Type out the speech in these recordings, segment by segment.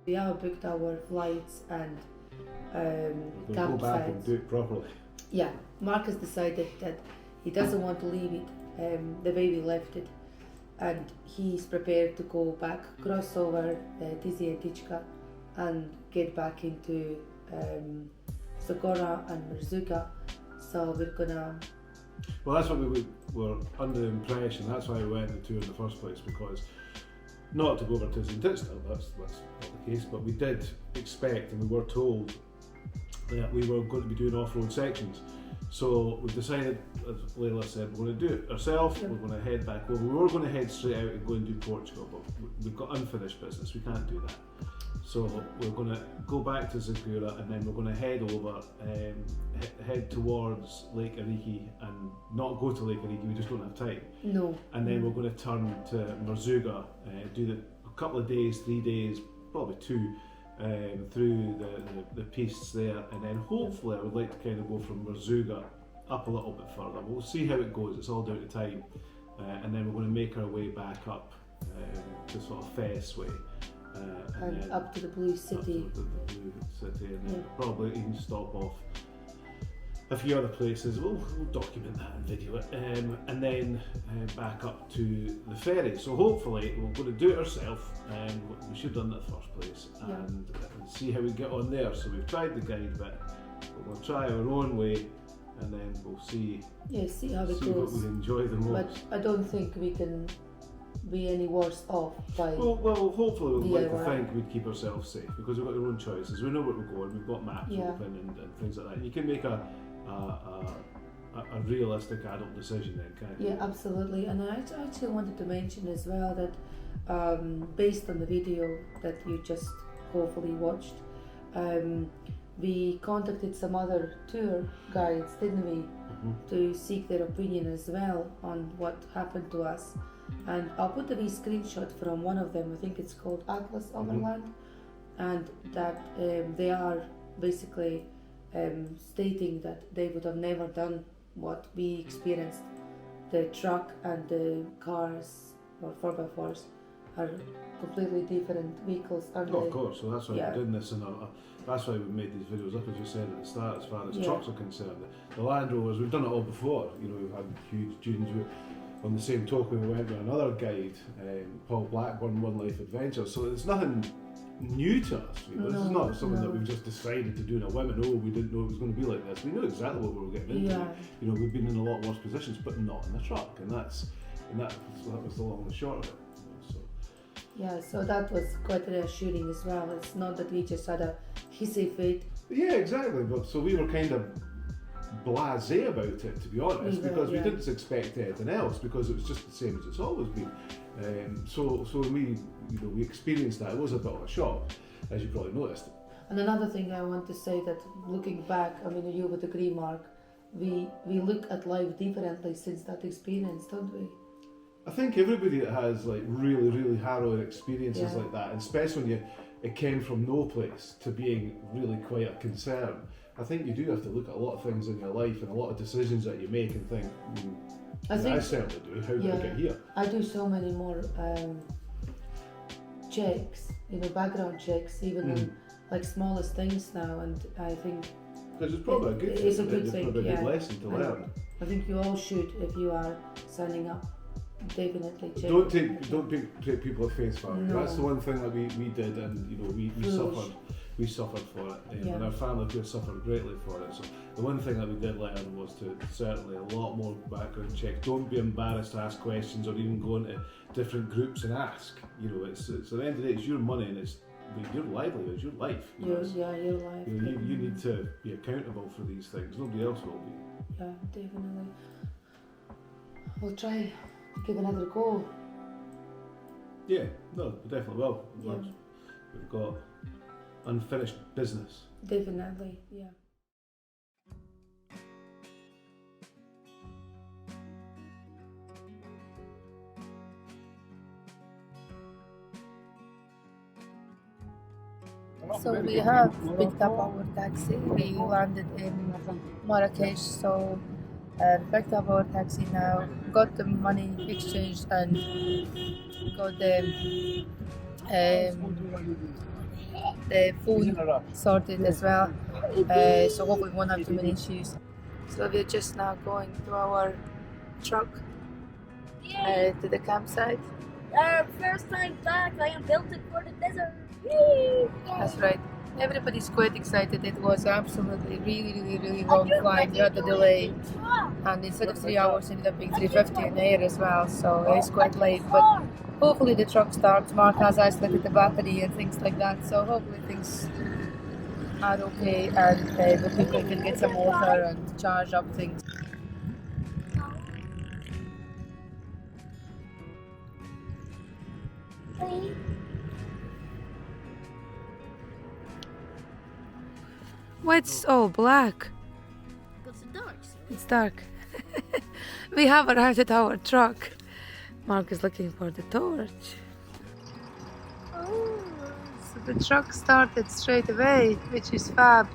We have booked our flights and We'll go back and campsites. do it properly. Yeah, Marcus decided that he doesn't want to leave it the way we left it, and he's prepared to go back, cross over Tizi and Tichka, and get back into Zagora and Mirzuka. So we're gonna. Well, that's what we were under the impression. That's why we went on the tour in the first place, because not to go over to Tichka, that's not the case, but we did expect and we were told that we were going to be doing off-road sections. So we've decided, as Layla said, we're going to do it ourselves. We're going to head back over. We were going to head straight out and go and do Portugal, but we've got unfinished business. We can't do that. So we're going to go back to Zagora, and then we're going to head over, head towards Lake Ariki, and not go to Lake Ariki. We just don't have time. No. And then we're going to turn to Mirzuga, do a couple of days, 3 days, probably 2. Through the pistes there, and then hopefully I would like to kind of go from Mirzuga up a little bit further. We'll see how it goes, it's all down to time, and then we're going to make our way back up to sort of Fes way, And then up to the Blue City. Up to the Blue City, and then probably even stop off a few other places. We'll document that and video it, and then back up to the ferry. So hopefully we're going to do it ourselves, and we should have done that in the first place, and see how we get on there. So we've tried the guide bit, but we'll try our own way, and then we'll see. Yeah, see how it see goes. what we enjoy the most. But I don't think we can be any worse off by. Well, hopefully we'd like to DIY. think we'd keep ourselves safe, because we've got our own choices. We know where we're going. We've got maps open and things like that. And you can make a realistic adult decision then, can't you? Yeah, absolutely. And I actually wanted to mention as well that based on the video that you just hopefully watched, we contacted some other tour guides, didn't we, to seek their opinion as well on what happened to us. And I'll put a wee screenshot from one of them. I think it's called Atlas Overland, and that they are basically stating that they would have never done what we experienced. The truck and the cars or 4x4s are completely different vehicles. And of course, so that's why we're doing this, and that's why we made these videos up, as you said at the start, as far as trucks are concerned. The Land Rovers, we've done it all before. You know, we've had huge dunes. On the same token, we went with another guide, Paul Blackburn, One Life Adventure. So it's nothing new to us. You know, this is not something that we've just decided to do in a whim. Oh, we didn't know it was going to be like this. We knew exactly what we were getting into. You know, we've been in a lot worse positions, but not in the truck, and that was the long and short of it. You know, so. Yeah, so that was quite reassuring as well. It's not that we just had a hissy fit. Yeah, exactly. But so we were kind of blasé about it, to be honest, because we didn't expect anything else, because it was just the same as it's always been. So we experienced that. It was a bit of a shock, as you probably noticed. And another thing I want to say, that looking back, I mean, you would agree, Mark, we look at life differently since that experience, don't we? I think everybody that has like really, really harrowing experiences like that, and especially when it came from no place to being really quite a concern, I think you do have to look at a lot of things in your life and a lot of decisions that you make and think, I certainly do, how did I get here? I do so many more checks, background checks, even on like smallest things now, and I think because it's probably a good thing, it's a good thing, probably a good lesson to learn. I think you all should, if you are signing up, definitely check. Don't take people at face value. No. That's the one thing that we did, and we suffered for it, and our family could have suffered greatly for it. So the one thing that we did learn was to certainly a lot more background checks. Don't be embarrassed to ask questions, or even go into different groups and ask. It's at the end of the day, it's your money, and it's your livelihood, it's your life. Your life. You need to be accountable for these things. Nobody else will be. Yeah, definitely. We'll try to give another go. Yeah, no, we definitely will. We've got unfinished business. Definitely, yeah. So we have picked up our taxi. We landed in Marrakesh, so picked up our taxi now, got the money exchanged, and got the the phone sorted as well. So hopefully we won't have too many issues. So we're just now going to our truck to the campsite. First time back, I am built it for the desert. Yay! That's right. Everybody's quite excited. It was absolutely really long flight. We had a delay, and instead of 3 hours, it ended up being 3:50 in the air as well. So it's quite late. But hopefully the truck starts. Mark has isolated the battery and things like that. So hopefully things are okay, and the people can get some water and charge up things. Why it's all black? It's dark. It's dark. We have arrived at our truck. Mark is looking for the torch. Oh, So the truck started straight away, which is fab.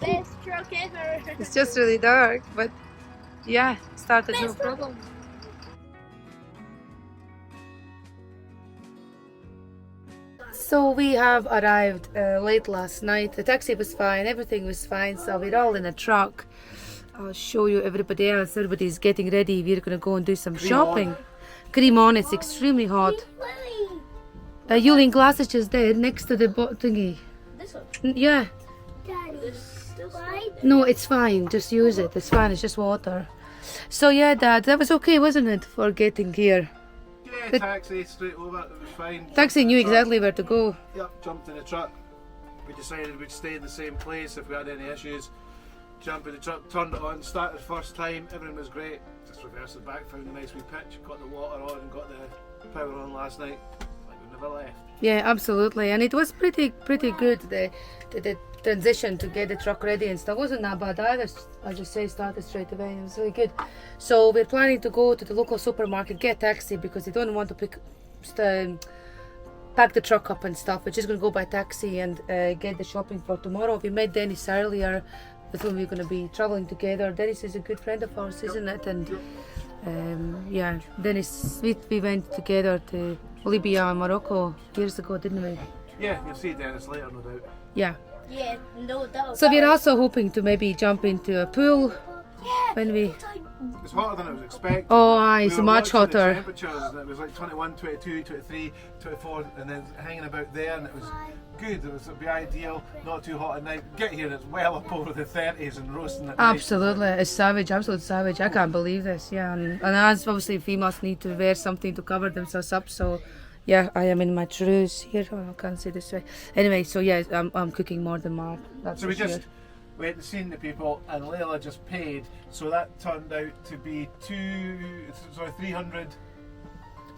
best truck ever. It's just really dark, but yeah, started no problem. So we have arrived late last night. The taxi was fine, everything was fine. So we're all in a truck. I'll show you everybody else. Everybody's getting ready. We're gonna go and do some shopping. Cream on. It's extremely hot. Yulin glass is just there next to the thingy. This one. Yeah. This one. No, it's fine. Just use it. It's fine. It's just water. So yeah, Dad, that was okay, wasn't it, for getting here? Yeah, taxi straight over. It was fine. Taxi knew exactly where to go. Yep, jumped in the truck. We decided we'd stay in the same place if we had any issues. Jumped in the truck, turned it on, started the first time, everything was great. Just reversed it back, found a nice wee pitch, got the water on and got the power on last night. Like we never left. Yeah, absolutely, and it was pretty good. The transition to get the truck ready and stuff wasn't that bad either. I just say started straight away. It was really good. So we're planning to go to the local supermarket, get a taxi because we don't want to pack the truck up and stuff. We're just gonna go by taxi and get the shopping for tomorrow. We met Dennis earlier, with whom we're gonna be traveling together. Dennis is a good friend of ours, isn't it? And yeah, Dennis, we went together to Libya and Morocco years ago, didn't we? Yeah, you'll see Dennis later, no doubt. Yeah. Yeah, no doubt. So we're also hoping to maybe jump into a pool when we... It's hotter than I was expecting. Oh, aye, it's We were much watching the hotter. temperatures and it was like 21, 22, 23, 24 and then hanging about there and it was good. It'd be ideal, not too hot at night. Get here and it's well up over the 30s and roasting at night. Absolutely, it's savage, absolute savage. I can't believe this, yeah. And as obviously females need to wear something to cover themselves up, so yeah, I am in my trues here. Oh, I can't see this way. Anyway, so yeah, I'm cooking more than Mark. That's So we for just sure. went and seen the people and Layla just paid, so that turned out to be 300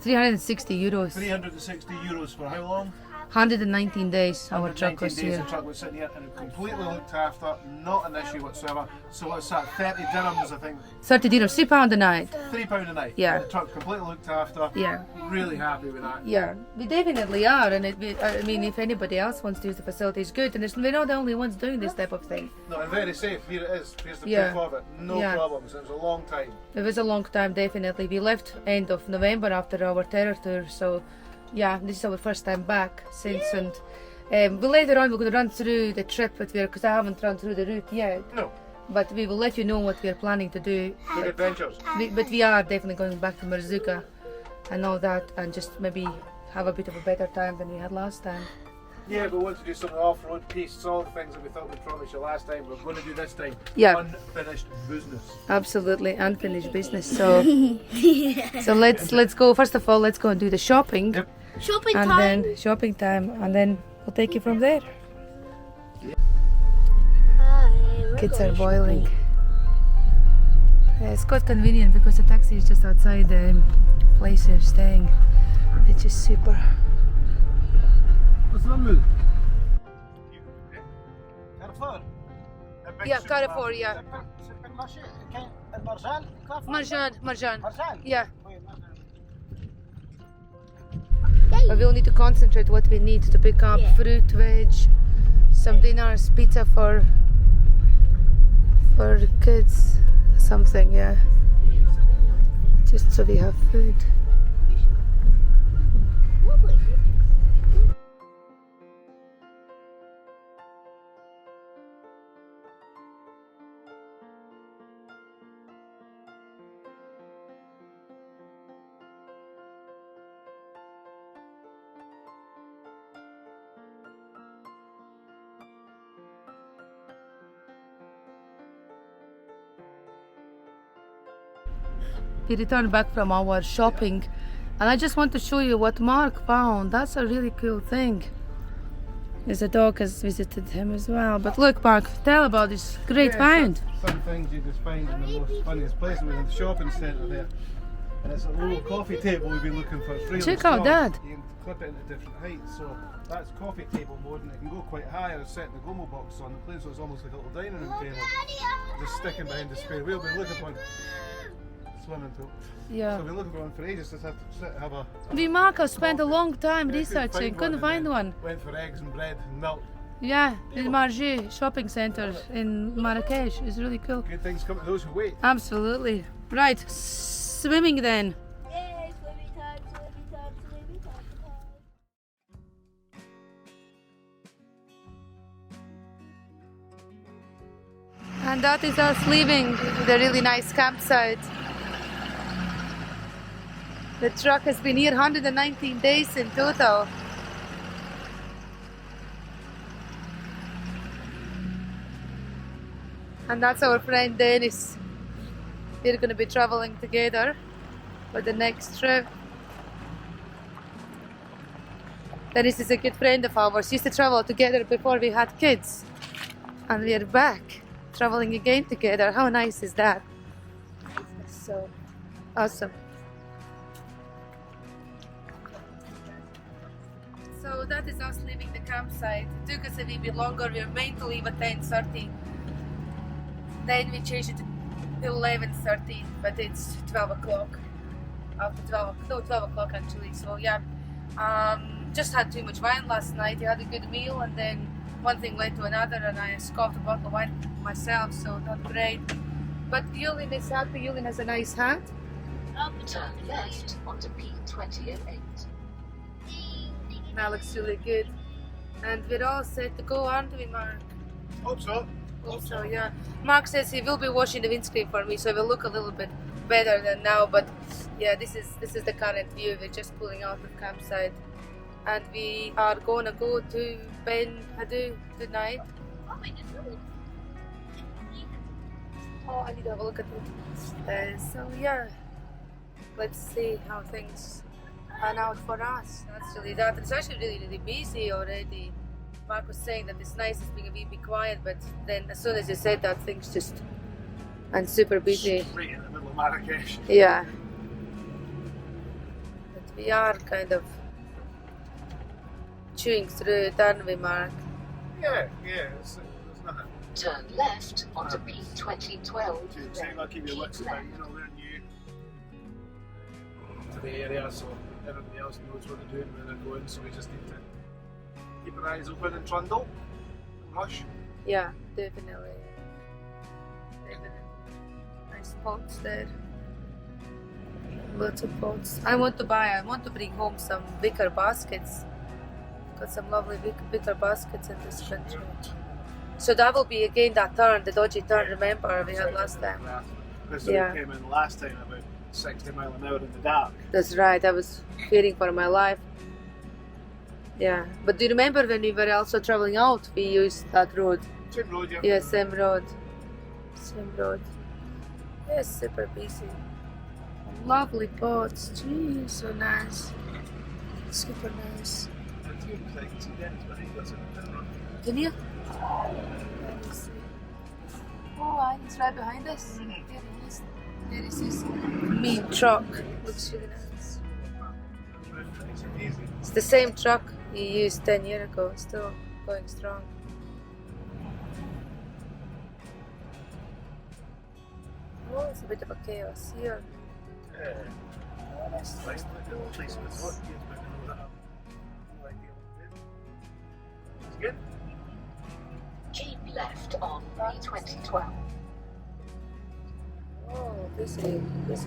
360 euros. 360 euros for how long? 119 days our truck 119 was days here. the truck was sitting here and completely looked after, not an issue whatsoever. So what's that, 30 dirhams I think, 30 dinars, £3 a night. £3 a night. Yeah. The truck completely looked after. Yeah. Really happy with that. Yeah, we definitely are, and I mean, if anybody else wants to use the facility, it's good, and we're not the only ones doing this type of thing. No, and very safe. Here it is. Here's the Yeah. proof of it. No Yeah. problems. It was a long time. It was a long time, definitely. We left end of November after our terror tour, so yeah, this is our first time back since, and but later on we're going to run through the trip with you because I haven't run through the route yet. No. But we will let you know what we are planning to do. Good adventures. But we are definitely going back to Marzuka and all that, and just maybe have a bit of a better time than we had last time. Yeah, we want to do some off-road pieces, all the things that we thought we'd promise you last time. We're going to do this time. Yeah. Unfinished business. Absolutely unfinished business. So, so let's go. First of all, let's go and do the shopping, Yep. Shopping and time. then shopping time, and then we'll take you from there. Hi, we're Kids going are boiling. It's quite convenient because the taxi is just outside the place you're staying, which is super. What's the number? Carrefour. Yeah, Carrefour, yeah. Marjan. Marjan. Yeah. But we'll need to concentrate what we need to pick up: Yeah. fruit, veg, some dinners, pizza for kids, something, yeah. Just so we have food. we returned back from our shopping, and I just want to show you what Mark found. That's a really cool thing. His dog has visited him as well. But look, Mark, tell about this great find. Some things you just find in the most funniest place. We're in the shopping centre there, and it's a little coffee table we've been looking for. It's really Check out strong. that. You can clip it into different heights, so that's coffee table mode, and it can go quite high. I was setting the Gomo box on the place, so it's almost like a little dining room table, just sticking behind the spare wheel. We're looking for one. Swimming pool. Yeah. So we're looking for one for ages. Just have to sit, have a. We, Mark, have spent a long time Yeah, researching, couldn't and find then one. Went for eggs and bread and milk. Yeah, the Margé shopping centre in Marrakesh is really cool. Good things come to those who wait. Absolutely. Right, swimming then. Yay, swimming time, swimming time, swimming time. And that is us leaving the really nice campsite. The truck has been here 119 days in total. And that's our friend Dennis. We're going to be traveling together for the next trip. Dennis is a good friend of ours. We used to travel together before we had kids. And we're back, traveling again together. How nice is that? So awesome. So that is us leaving the campsite. It took us a little bit longer. We were meant to leave at 10:30. Then we changed it to 11:30, but it's 12 o'clock. After 12 o'clock actually. So yeah, just had too much wine last night. I had a good meal, and then one thing led to another, and I scoffed a bottle of wine myself, so not great. But Yulin is happy. Yulin has a nice hat. Turn left onto P2008. That looks really good. And we're all set to go, aren't we, Mark? Hope so. Hope so, yeah. Mark says he will be washing the windscreen for me, so it will look a little bit better than now. But yeah, this is the current view. We're just pulling out of campsite, and we are gonna go to Ben Hadou tonight. Oh my goodness. Oh, I need to have a look at it. So yeah, let's see how things pan out for us. That's really that. It's actually really busy already. Mark was saying that it's nice, it's being a bit quiet, but then as soon as you said that, things just and super busy. Right in the middle of Marrakesh. Yeah. But we are kind of chewing through it, aren't we, Mark? Yeah, there's nothing. Turn left onto P2012. So you gotta keep your wits about, we're new to the area, so everybody else knows what they're doing, where they're going, so we just need to keep our eyes open and trundle and rush. Yeah, definitely. Nice pots there. Lots of pots. I want to bring home some wicker baskets. Got some lovely wicker baskets in this country. So that will be again that turn, the dodgy turn, remember we had last time. Because Yeah. we came in last time about 60 miles an hour in the dark. That's right, I was fearing for my life. Yeah, but do you remember when we were also traveling out, we used that road? Same road, yeah. Yeah, same road. Same road. Yes, super busy. Lovely pots, gee, so nice. Super nice. Can you? Let me see. Oh, it's right behind us. There it is. There is his meat truck. Looks really nice. It's the same truck you used 10 years ago, still going strong. Oh, it's a bit of a chaos here. Yeah. Oh, that's nice little place with hot kids, but I don't have no idea what it is. It's good. Keep left on P2012. Oh, busy. Nice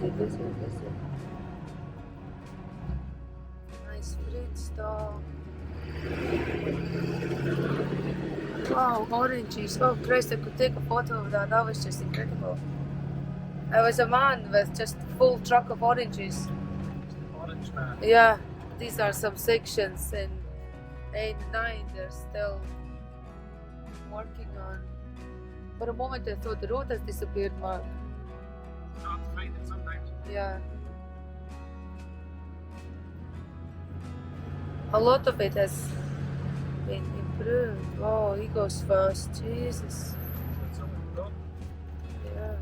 fruit stall. Wow, oranges. Oh, Christ, I could take a photo of that. That was just incredible. There was a man with just a full truck of oranges. Orange man. Yeah, these are some sections in 8 and 9 they're still working on. For a moment I thought the road has disappeared, Mark. It's hard to find it sometimes. Yeah. A lot of it has been improved. Oh, he goes fast. Jesus. Yeah.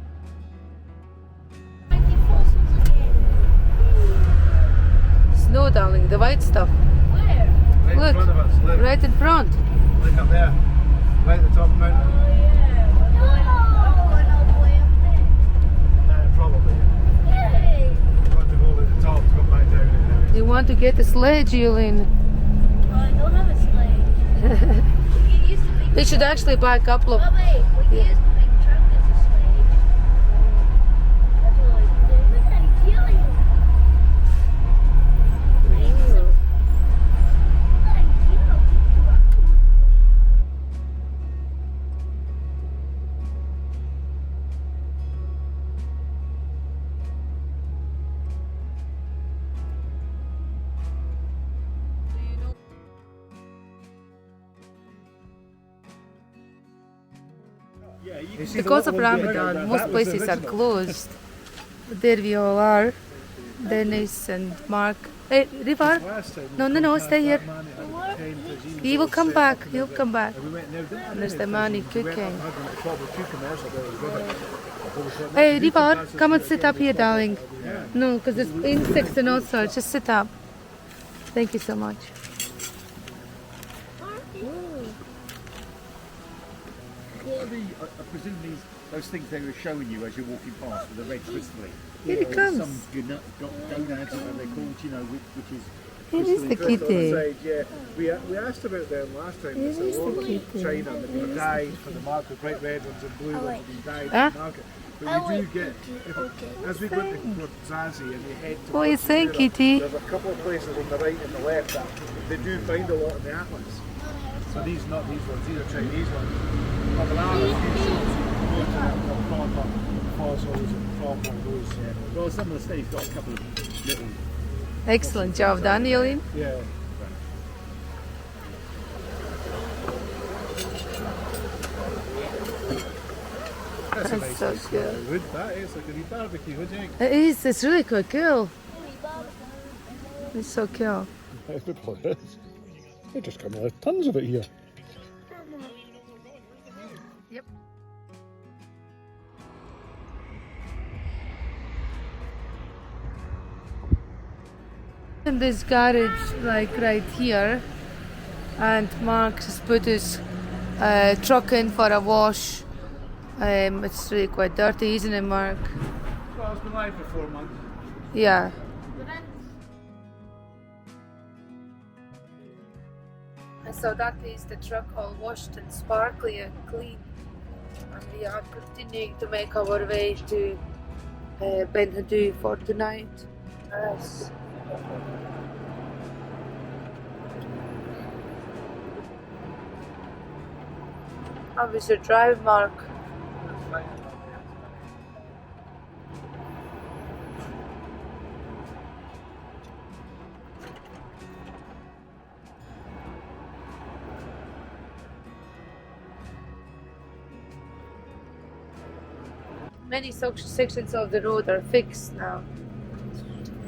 Snow, darling, the white stuff. Where? Right Look. in front of us, look. Right in front. Look up there. Right at the top of the mountain. Oh yeah. I'm going all the way up Probably. there. Yay! You've got to go over the top to come back down it now. You want to get a sledge, Yulin? Oh, I don't have a sleigh. We used to make. We should actually buy a couple of. Oh wait, we used to make truck as a sleigh. That's what we did. What are you doing? Because of Ramadan, most places are closed. But there we all are. Dennis and Mark. Hey, Rivar? No, stay here. He will come back. He'll come back. And there's the man cooking. Hey, Rivar, come and sit up here, darling. No, because there's insects and all sorts. Just sit up. Thank you so much. What are the, I presume those things they were showing you as you're walking past with the red crystalline? Here he comes. Some gonads, what they're called, you know, which is Here is the crystalline. kitty. Yeah, we asked about them last time. Here It's a is the lot of kitty. China that were dyed for the market, bright red ones and blue ones have been dyed Huh? for the market. But we do get, as we go to Port Zazi and we head to What are you saying, Portugal, kitty? there's a couple of places on the right and the left that they do find a lot in the atlas. So these, not these ones, these are Chinese ones. But there are a few shows of proper fossils and proper those. Well, some of the study's got a couple of little. Excellent job done, Yulin. Yeah. That's a That's nice so piece of good. wood. That is like a wee barbecue, what do you think? It is. It's really quite cool. It's so cool. They just come out tons of it here. Yep. In this garage, like right here, and Mark just put his truck in for a wash. It's really quite dirty, isn't it, Mark? Well, it's been live for 4 months. Yeah. And so that is the truck all washed and sparkly and clean. And we are continuing to make our way to Ben Hadou for tonight. Yes. How was your drive, Mark? Many sections of the road are fixed now.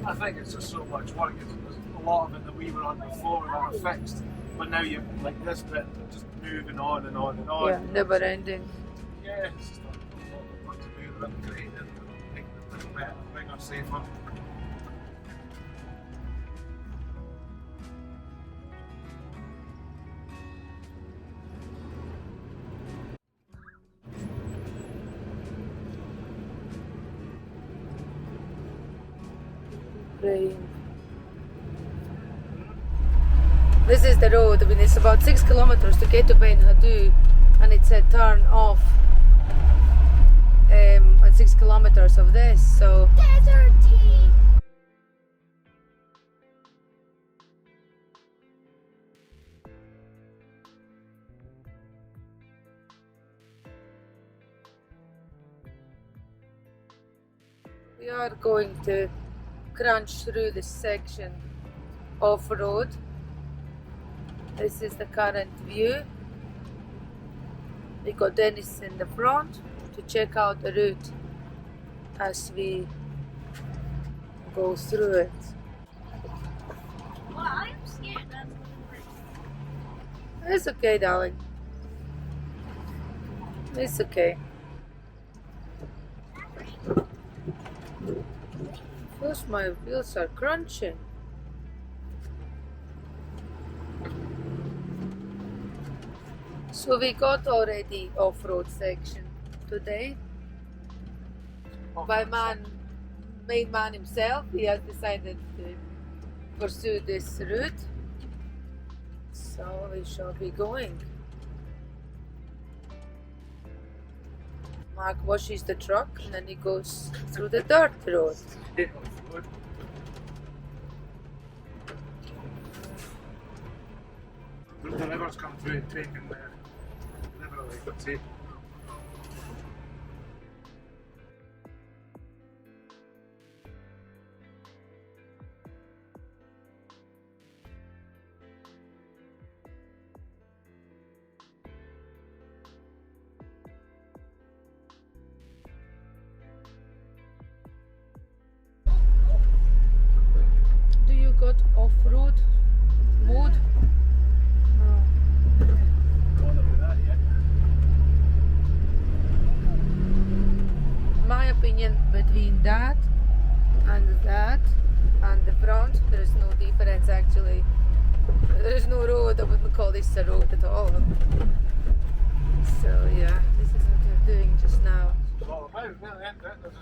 I think it's just so much work. There's a lot of it that we were on before that are fixed. But now you're like this bit, just moving on and on and on. Yeah, never ending. Yeah, it's just a lot of work to do, a little green and make it a little better, bigger, safer. Praying. This is the road. I mean, it's about 6 kilometers to get to Ben Hadou, and it's a turn off on 6 kilometers of this. So Deserty. we are going to crunch through this section off-road. This is the current view. We got Dennis in the front to check out the route as we go through it. Well, I am scared that's gonna break. It's okay, darling. It's okay. First, my wheels are crunching. So we got already off-road section today. By main man himself, he has decided to pursue this route. So we shall be going. Mark washes the truck and then he goes through the dirt road. The river's come through and taken the river away, but see. Do you got off-road mode? No. My opinion, between that and the front, there is no difference actually. There is no road. I wouldn't call this a road at all. So yeah, this is what we're doing just now. Well, as I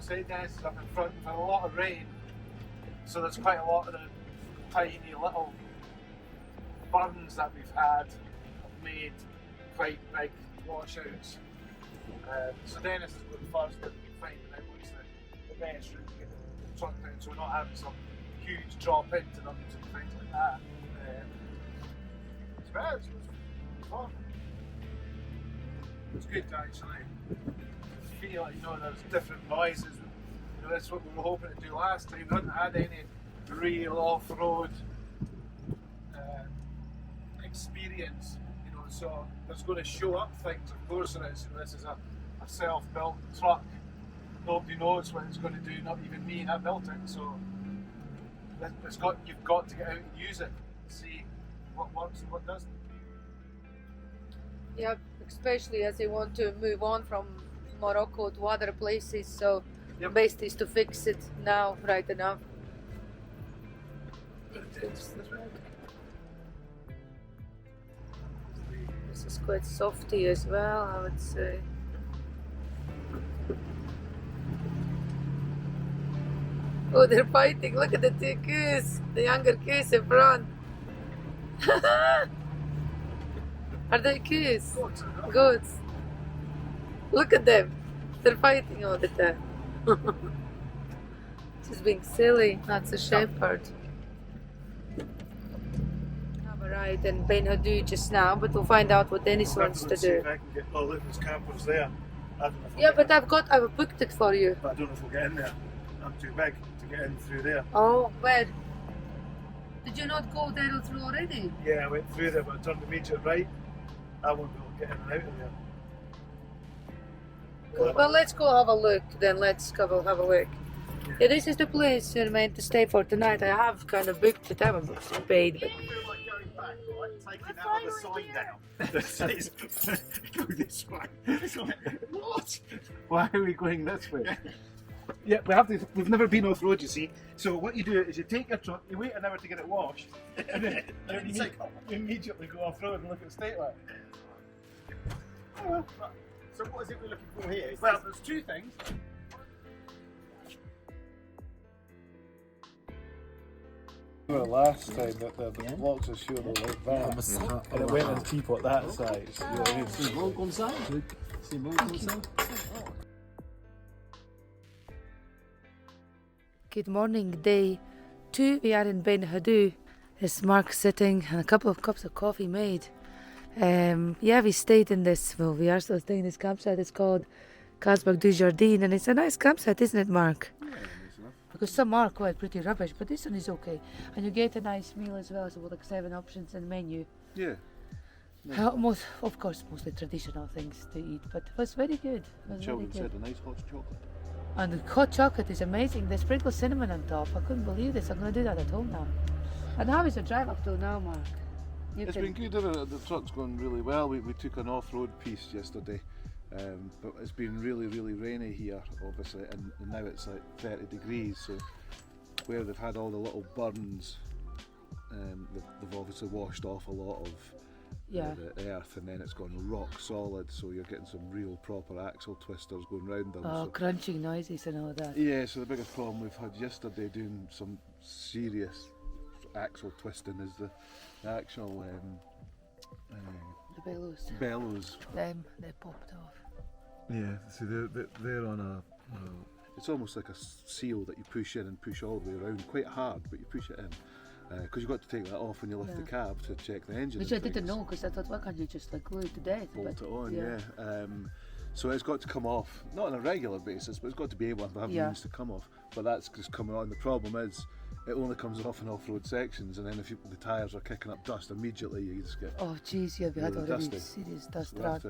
say, Dennis is up in front. We've had a lot of rain, so there's quite a lot of the tiny little burns that we've had have made quite big washouts. So Dennis is going first and finding out what's the best route to get the truck down, so we're not having some huge drop into them and things like that. It's bad, it was fun. It was good actually. I feel like, there's different noises. That's what we were hoping to do last time. We hadn't had any real off-road experience, so there's going to show up things, of course there is. This is a self-built truck. Nobody knows what it's going to do, not even me, I built it, so you've got to get out and use it, see what works and what doesn't. Yeah, especially as they want to move on from Morocco to other places, so the best is to fix it now, right enough. This is quite softy as well, I would say. Oh, they're fighting. Look at the two coos, the younger coos in front. Are they coos? Goats. Look at them. They're fighting all the time. Just being silly. That's a shepherd. Have a ride in Ben Hadou just now, but we'll find out what Dennis wants to do. Oh, look, there's campers there. Yeah, but I've booked it for you. But I don't know if we'll get in there. I'm too big to get in through there. Oh, where? Did you not go there through already? Yeah, I went through there, but I turned immediate right. I won't be able to get in and out of there. Well, let's go have a look then. Let's go have a look. Yeah, this is the place you're meant to stay for tonight. I have kind of booked it. I haven't paid, but... I feel like going back, right? Taking that other sign down that says, go this way. It's like, what? Why are we going this way? Yeah, we've never been off road, you see. So what you do is you take your truck, you wait an hour to get it washed, and then you immediately go off road and look at the state line. So what is it we're looking for here? Well, there's two things. Last time that the blocks are showing like that, and it went in cheap at that size. You know what I mean? Good morning, day 2. We are in Ben Hadou. There's Mark sitting and a couple of cups of coffee made. Yeah, we stayed in this, well, we are still staying in this campsite. It's called Casbah du Jardin, and it's a nice campsite, isn't it, Mark? Yeah, nice enough. Because some are quite pretty rubbish, but this one is okay. And you get a nice meal as well, so like 7 options in the menu. Yeah. Of course, mostly traditional things to eat, but it was very good. It was Children very good. said a nice hot chocolate. And the hot chocolate is amazing. They sprinkle cinnamon on top. I couldn't believe this. I'm going to do that at home now. And how is the drive up till now, Mark? It's been good, isn't it? The truck's going really well. We took an off-road piece yesterday, but it's been really, really rainy here, obviously, and now it's like 30 degrees, so where they've had all the little burns, they've obviously washed off a lot of the earth, and then it's gone rock solid, so you're getting some real proper axle twisters going round them. Oh, so, crunching noises and all that. yeah, so the biggest problem we've had yesterday doing some serious axle twisting is the actual The bellows. bellows. They popped off. Yeah, so they're on a. It's almost like a seal that you push in and push all the way around, quite hard, but you push it in. Because you've got to take that off when you lift the cab to check the engine. Which I didn't know, because I thought, why can't you just like glue it to death? Bolt it on, yeah. So it's got to come off, not on a regular basis, but it's got to be able to have means to come off. But that's just coming on. The problem is, it only comes off in off-road sections, and then if the tyres are kicking up dust, immediately you just get. Oh jeez, yeah, we had really already dusty. serious dust So track.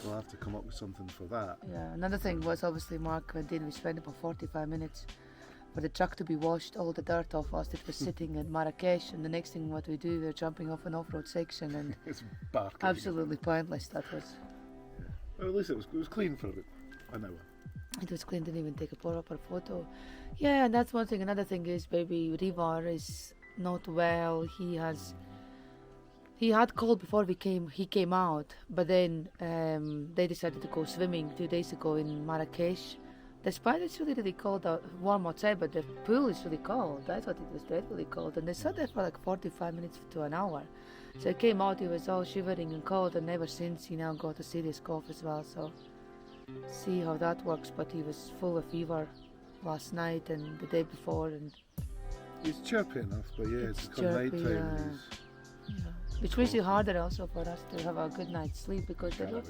we'll have to come up with something for that. Yeah, another thing was obviously Mark went in, we spent about 45 minutes for the truck to be washed, all the dirt off whilst it was sitting in Marrakesh, and the next thing what we do, we're jumping off an off-road section, and It's barking. absolutely pointless that was. Well, at least it was clean for about an hour. It was clean, didn't even take a proper photo. Yeah, and that's one thing. Another thing is baby Rivar is not well. He had cold before he came out, but then they decided to go swimming 2 days ago in Marrakesh. Despite it's really cold out, warm outside, but the pool is really cold. I thought it was dreadfully cold, and they sat there for like 45 minutes to an hour. So he came out, he was all shivering and cold, and ever since he now got a serious cough as well. So see how that works. But he was full of fever last night and the day before, and He's chirpy enough, but yeah, it's come night chirpy, time. which makes it harder also for us to have a good night's sleep, because the road,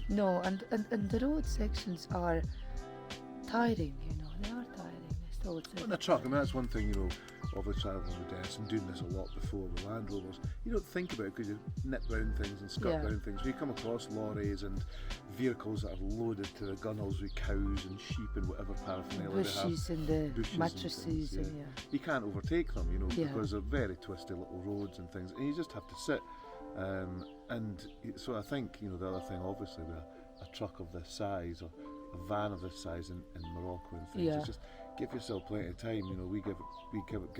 no, and the road sections are tiring. They are tiring. On the truck, I mean, that's one thing, obviously travelling with Des and doing this a lot before with Land Rovers. You don't think about it because you nip round things and skirt round things. You come across lorries and vehicles that are loaded to the gunnels with cows and sheep and whatever paraphernalia they have. Bushes and the Bushes mattresses and things, and You can't overtake them, because they're very twisty little roads and things, and you just have to sit. And so I think, the other thing, obviously, with a truck of this size or a van of this size in Morocco and things, it's just give yourself plenty of time. We give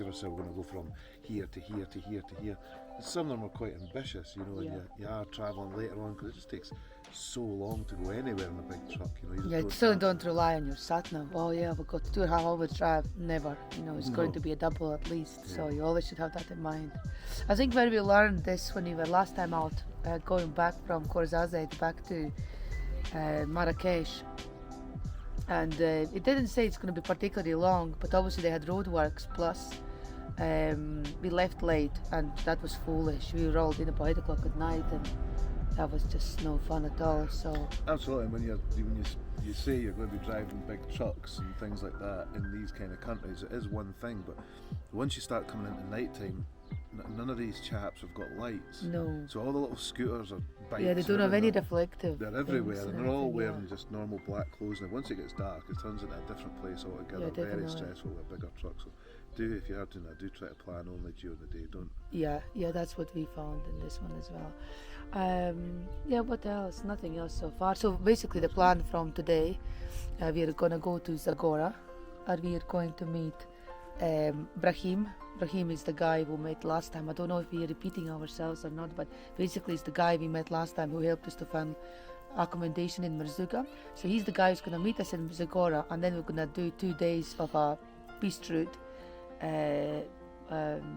ourselves, we're going to go from here to here to here to here. And some of them are quite ambitious, and you are travelling later on, because it just takes so long to go anywhere in a big truck. You just don't rely on your sat nav. Oh yeah, we've got 2.5 hours drive. Never. It's going to be a double at least. So you always should have that in mind. I think where we learned this when we were last time out, going back from Khorzazade back to Marrakesh. And it didn't say it's going to be particularly long, but obviously they had roadworks. Plus, we left late, and that was foolish. We rolled in about 8 o'clock at night, and that was just no fun at all. So absolutely, when you say you're going to be driving big trucks and things like that in these kind of countries, it is one thing. But once you start coming into night time, none of these chaps have got lights. No. So all the little scooters or bikes. Yeah, they don't have any reflective. They're everywhere, things and they're all wearing just normal black clothes. And once it gets dark, it turns into a different place altogether. Very stressful with a bigger truck. So if you are doing that, do try to plan only during the day. Don't. Yeah, that's what we found in this one as well. What else? Nothing else so far. So basically, the plan from today, we are gonna go to Zagora, and we are going to meet Brahim. Brahim is the guy who met last time. I don't know if we are repeating ourselves or not, but basically it's the guy we met last time who helped us to find accommodation in Merzouga. So he's the guy who's going to meet us in Zagora, and then we're going to do 2 days of a piste route,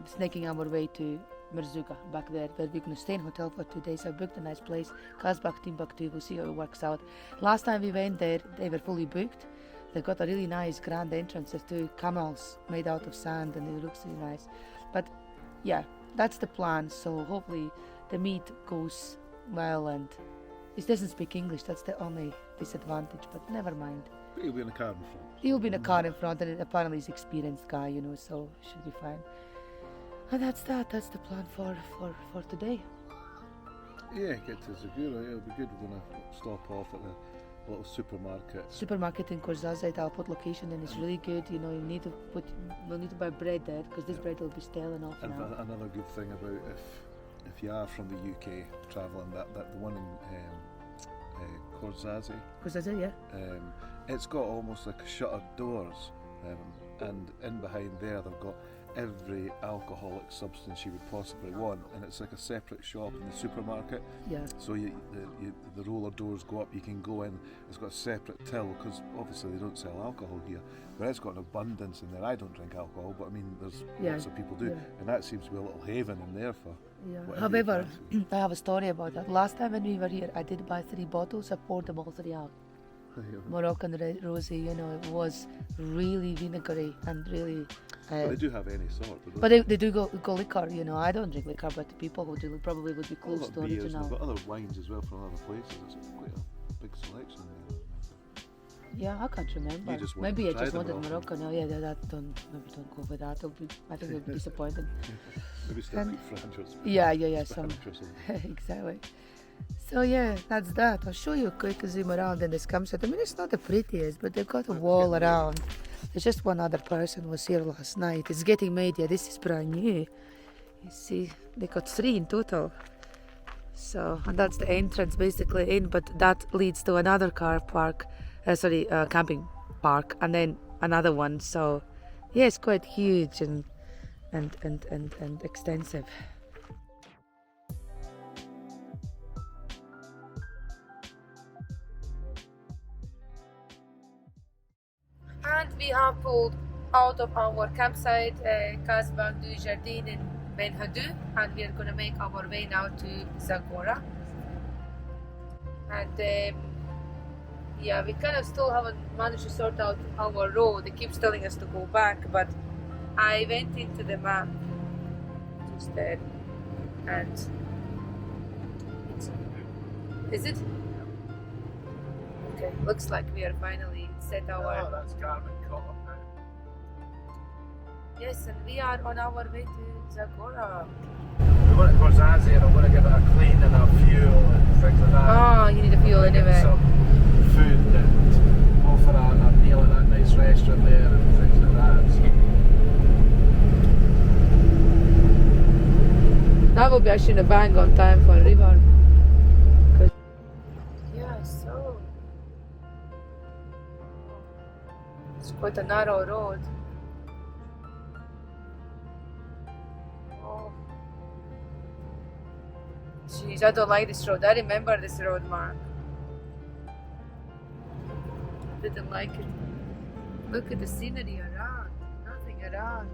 snaking our way to Merzouga, back there, where we're going to stay in a hotel for 2 days. I booked a nice place, Kazbak, Timbuktu. We'll see how it works out. Last time we went there, they were fully booked. They've got a really nice grand entrance. There's 2 camels made out of sand, and it looks really nice. But yeah, that's the plan. So hopefully the meet goes well, and he doesn't speak English. That's the only disadvantage, but never mind. But he'll be in a car in front. He'll be in a car in front, and apparently he's an experienced guy, so should be fine. And that's that. That's the plan for today. Yeah, get to Zagora. It'll be good. We're going to stop off at little supermarket. Supermarket in Korzaze, I'll put location and it's really good. You know, we'll need to buy bread there because this bread will be stale enough And now. another good thing about if you are from the UK travelling, that the one in Korzaze, Korzaze, yeah. it's got almost like shuttered doors, and in behind there they've got every alcoholic substance you would possibly want, and it's like a separate shop in the supermarket. Yeah. So the roller doors go up, you can go in, it's got a separate till, because obviously they don't sell alcohol here, but it's got an abundance in there. I don't drink alcohol, but I mean there's lots of people do, and that seems to be a little haven in there for whatever you However, fancy. I have a story about that. Last time when we were here, I did buy 3 bottles. I poured them all 3 out. Moroccan rosé, you know, it was really vinegary and really. But they do have any sort. But they do go liquor, you know. I don't drink liquor, but the people who do probably would be close to beers, original. and they've got other wines as well from other places. It's quite a big selection there. Yeah, I can't remember. You just wanted Maybe I to just try wanted them Morocco. No, yeah, maybe don't go with that. I think it'll be disappointing. Maybe still keep French or Yeah. Spanish or something. Exactly. So yeah, that's that. I'll show you a quick zoom around in this campsite. I mean, it's not the prettiest, but they've got a wall around. There's just one other person was here last night. It's getting made. Yeah, this is brand new. You see, they got 3 in total. So, and that's the entrance basically in, but that leads to another camping park, and then another one. So, yeah, it's quite huge and extensive. And we have pulled out of our campsite, Casbah du Jardin in Ben Hadou, and we are going to make our way now to Zagora. And yeah, we kind of still haven't managed to sort out our road. It keeps telling us to go back, but I went into the map just there, and is it? Okay, looks like we are finally set our. Oh, that's Garmin Cotton now. Yes, and we are on our way to Zagora. We're going to Korzaze and I'm going to give it a clean and a fuel and things like that. Oh, you need a fuel Get anyway. some food and go for a meal in that nice restaurant there and things like that. So. That would be actually a bang on time for a river. Yeah, so it's quite a narrow road. Oh, jeez, I don't like this road. I remember this road, Mark. Didn't like it. Look at the scenery around. Nothing around.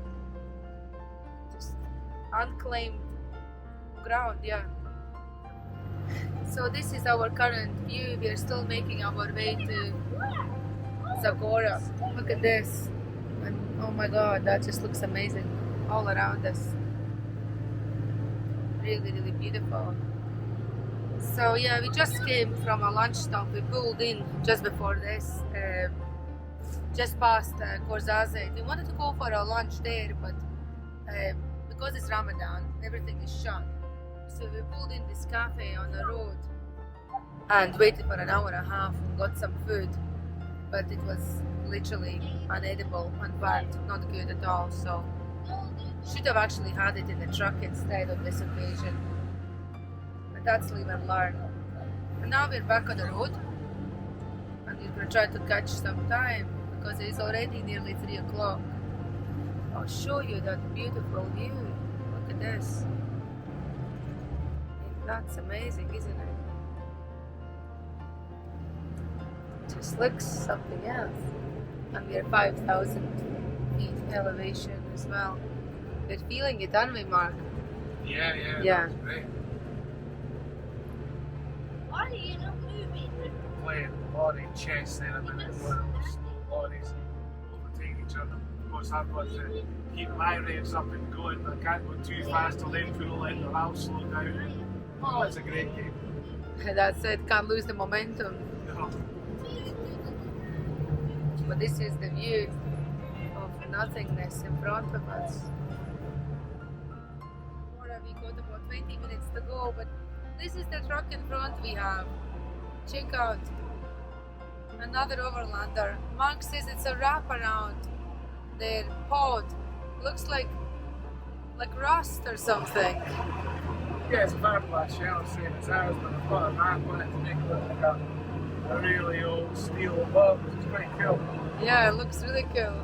Just unclaimed ground, yeah. So this is our current view. We are still making our way to Zagora. Look at this. And oh my god, that just looks amazing all around us. Really, really beautiful. So yeah, we just came from a lunch stop. We pulled in just before this, just past Korzaze. We wanted to go for a lunch there, but because it's Ramadan, everything is shut. So we pulled in this cafe on the road and waited for an hour and a half and got some food, but it was literally unedible and bad, not good at all. So should have actually had it in the truck instead on this occasion. But that's live and learn. And now we're back on the road and we're going to try to catch some time because it is already nearly 3 o'clock. I'll show you that beautiful view. Look at this. That's amazing, isn't it? It just looks something else. And we're 5,000 feet elevation as well. We're feeling it, aren't we, Mark? Yeah. Yeah. That's great. Why are you not moving? Playing lorry chess there a minute. One of those lorries overtake each other. Of course, I've got to keep my rates up and going. I can't go too fast or they pull in or I'll slow down. Oh, it's a great game. That's it, can't lose the momentum. No. But this is the view of nothingness in front of us. We got about 20 minutes to go, but this is the truck in front we have. Check out. Another overlander. Mark says it's a wraparound. Their pod looks like rust or something. Yeah, it's a fiberglass shell, same as ours, but I've got a wrap on it to make it look like a really old steel box. It's pretty cool. Yeah, it looks really cool.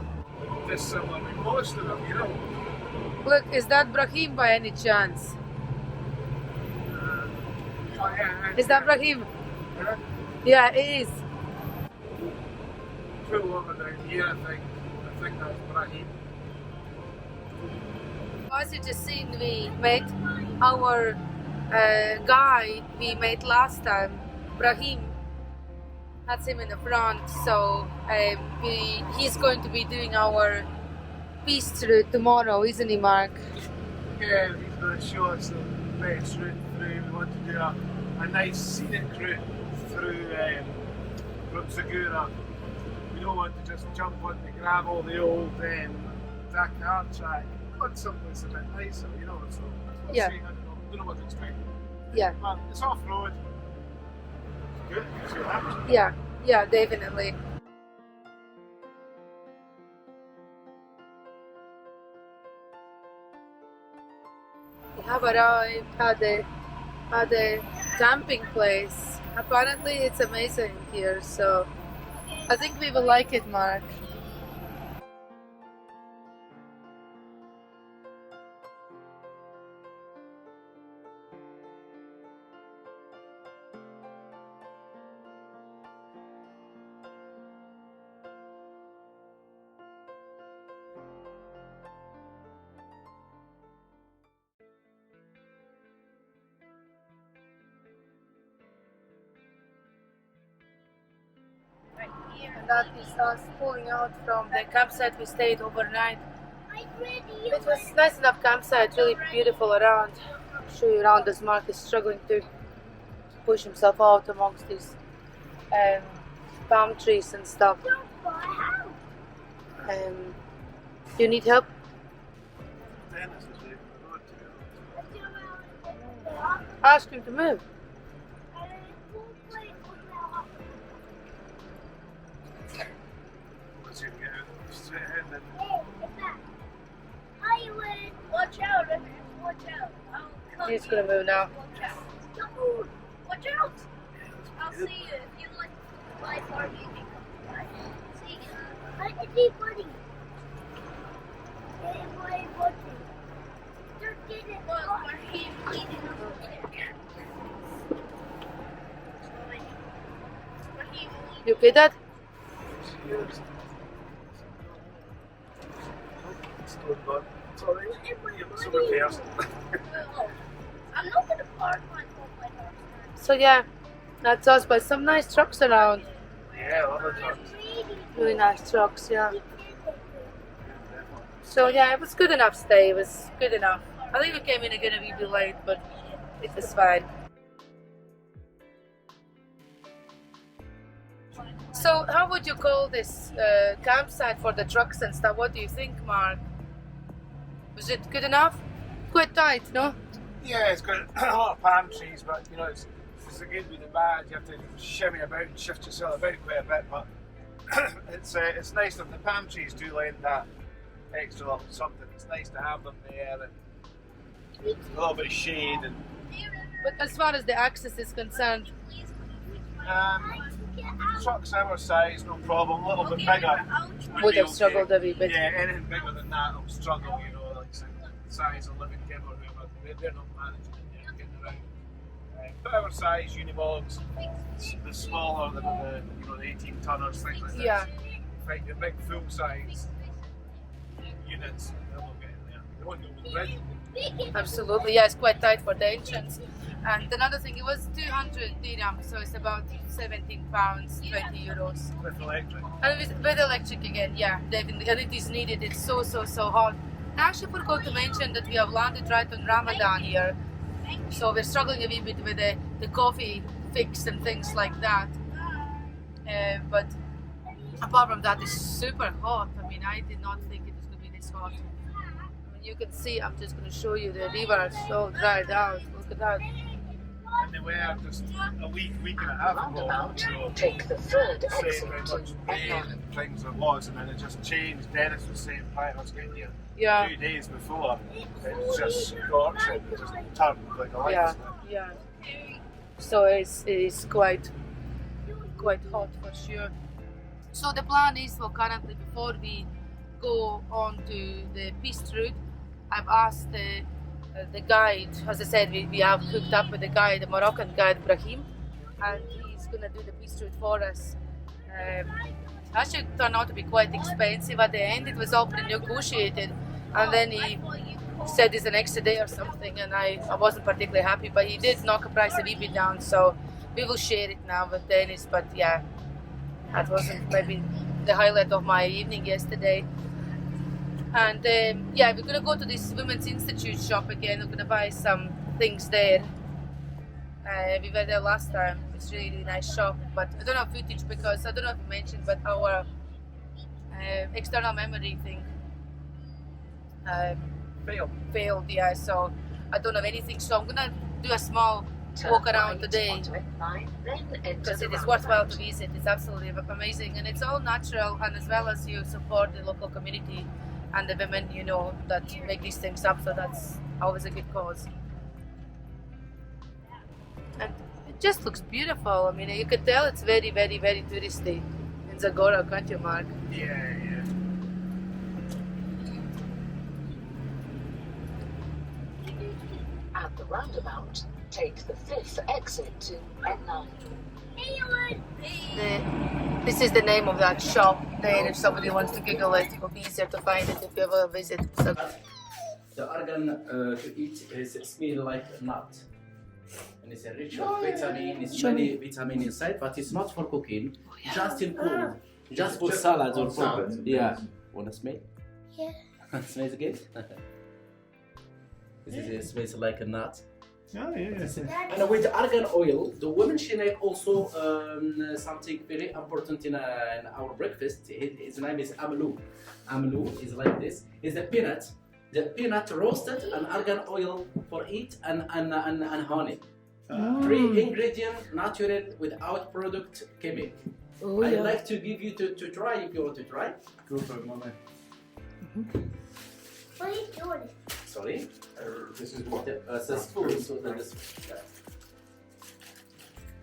Just similar to most of them, you know. Look, is that Brahim by any chance? Oh, yeah, Is that Brahim? yeah. Yeah, it is. Pull over down here, I think that's Brahim. As you just seen, we met our guy we met last time, Brahim. That's him in the front. So he's going to be doing our piste route tomorrow, isn't he, Mark? Yeah, he's going to show us the best route through. We want to do a nice scenic route through from Segura. We don't want to just jump on the gravel, the old Dakar track. We want something that's a bit nicer, you know. So we'll Yeah. see. I don't know what to expect. Yeah. But it's off road. Good. See what happens. Yeah, definitely. We have arrived at the camping place. Apparently it's amazing here, so I think we will like it, Mark. And that is us pulling out from the campsite we stayed overnight. It was nice enough campsite, really beautiful around. I'll show you around as Mark is struggling to push himself out amongst these palm trees and stuff. Do you need help? Dennis is leaving the road to Ask him to move. Let's see if we get out straight ahead then. Watch out, watch out. He's gonna move now. Watch out. Don't. Watch out. I'll see you if you like my party. See you. Hi, everybody. Hey, boy, watch it. Don't get it. Look, Marquis bleeding over there. You okay, Dad? Sorry, some repairs. I'm not gonna park my car. So yeah, that's us, but some nice trucks around. Yeah, other trucks. Really nice trucks, yeah. So yeah, it was good enough stay. It was good enough. I think we came in again a bit late, but it was fine. So how would you call this campsite for the trucks and stuff? What do you think, Mark? Was it good enough? Quite tight, no? Yeah, it's got a lot of palm trees, but you know, it's again with the bad. You have to shimmy about and shift yourself about quite a bit, but it's nice that the palm trees do lend that extra little something. It's nice to have them there and a little bit of shade. And But as far as the access is concerned, trucks our size, no problem. A little bit bigger would be have struggled a wee bit. Yeah, anything bigger than that will struggle. You know, like the size of living Kim or whoever, they're not managing it yet, getting around. But our size, Unimogs, the smaller, the 18 tonners, things like that. Yeah. Like the big full size units, they won't get in there. They won't go with red. Absolutely, yeah, it's quite tight for the entrance. And another thing, it was 200 dirhams, so it's about 17 pounds, 20 euros. With electric. And with electric again, yeah, definitely. And it is needed, it's so hot. I actually forgot to mention that we have landed right on Ramadan here. So we're struggling a wee bit with the coffee fix and things like that. But apart from that, it's super hot. I mean, I did not think it was going to be this hot. I mean, you can see, I'm just going to show you the river is so dried out. Look at that. and they were just a week and a half ago. Roundabout, take the third Saying exit how to much rain and things there was, and then it just changed. Dennis was saying, right, I was getting here Yeah. 2 days before. It was just scorching, it just turned like a light. Yeah. Yeah. So it's quite hot for sure. So the plan is for currently, before we go on to the piste route, I've asked the guide, as I said, we have hooked up with the guide, the Moroccan guide Brahim, and he's gonna do the piste route for us. Actually turned out to be quite expensive at the end. It was all pre-negotiated, and then he said it's an extra day or something, and I wasn't particularly happy, but he did knock the price a little bit down, so we will share it now with Dennis. But yeah, that wasn't maybe the highlight of my evening yesterday. And yeah, we're gonna go to this Women's Institute shop again. We're gonna buy some things there. We were there last time. It's really, really nice shop, but I don't have footage because I don't know if I mentioned, but our external memory thing failed. Yeah, so I don't have anything. So I'm gonna do a small walk around today because it is worthwhile to visit. It's absolutely amazing, and it's all natural, and as well as you support the local community and the women, you know, that make these things up, so that's always a good cause. And it just looks beautiful. I mean, you can tell it's very, very, very touristy in Zagora, can't you, Mark? Yeah. At the roundabout, take the fifth exit to N9. This is the name of that shop there. If somebody wants to Google it, it will be easier to find it if you ever visit. So. The argan to eat is smell like a nut. And it's a rich of vitamin, it's many vitamin inside, but it's not for cooking. Just in cold. Just for salads or for yeah. Wanna smell? Yeah. Smells good? It smells like a nut. Oh, yeah. And with argan oil, the women she make also something very important in our breakfast. His name is amlou. Amlou is like this. It's a peanut. The peanut roasted and argan oil for it and honey. 3 ingredients, natural, without product chemical. Oh, I'd yeah. like to give you to try if you want to try. Go for it, Mummy. What are you doing? Sorry. This is what? It's a spoon. So this.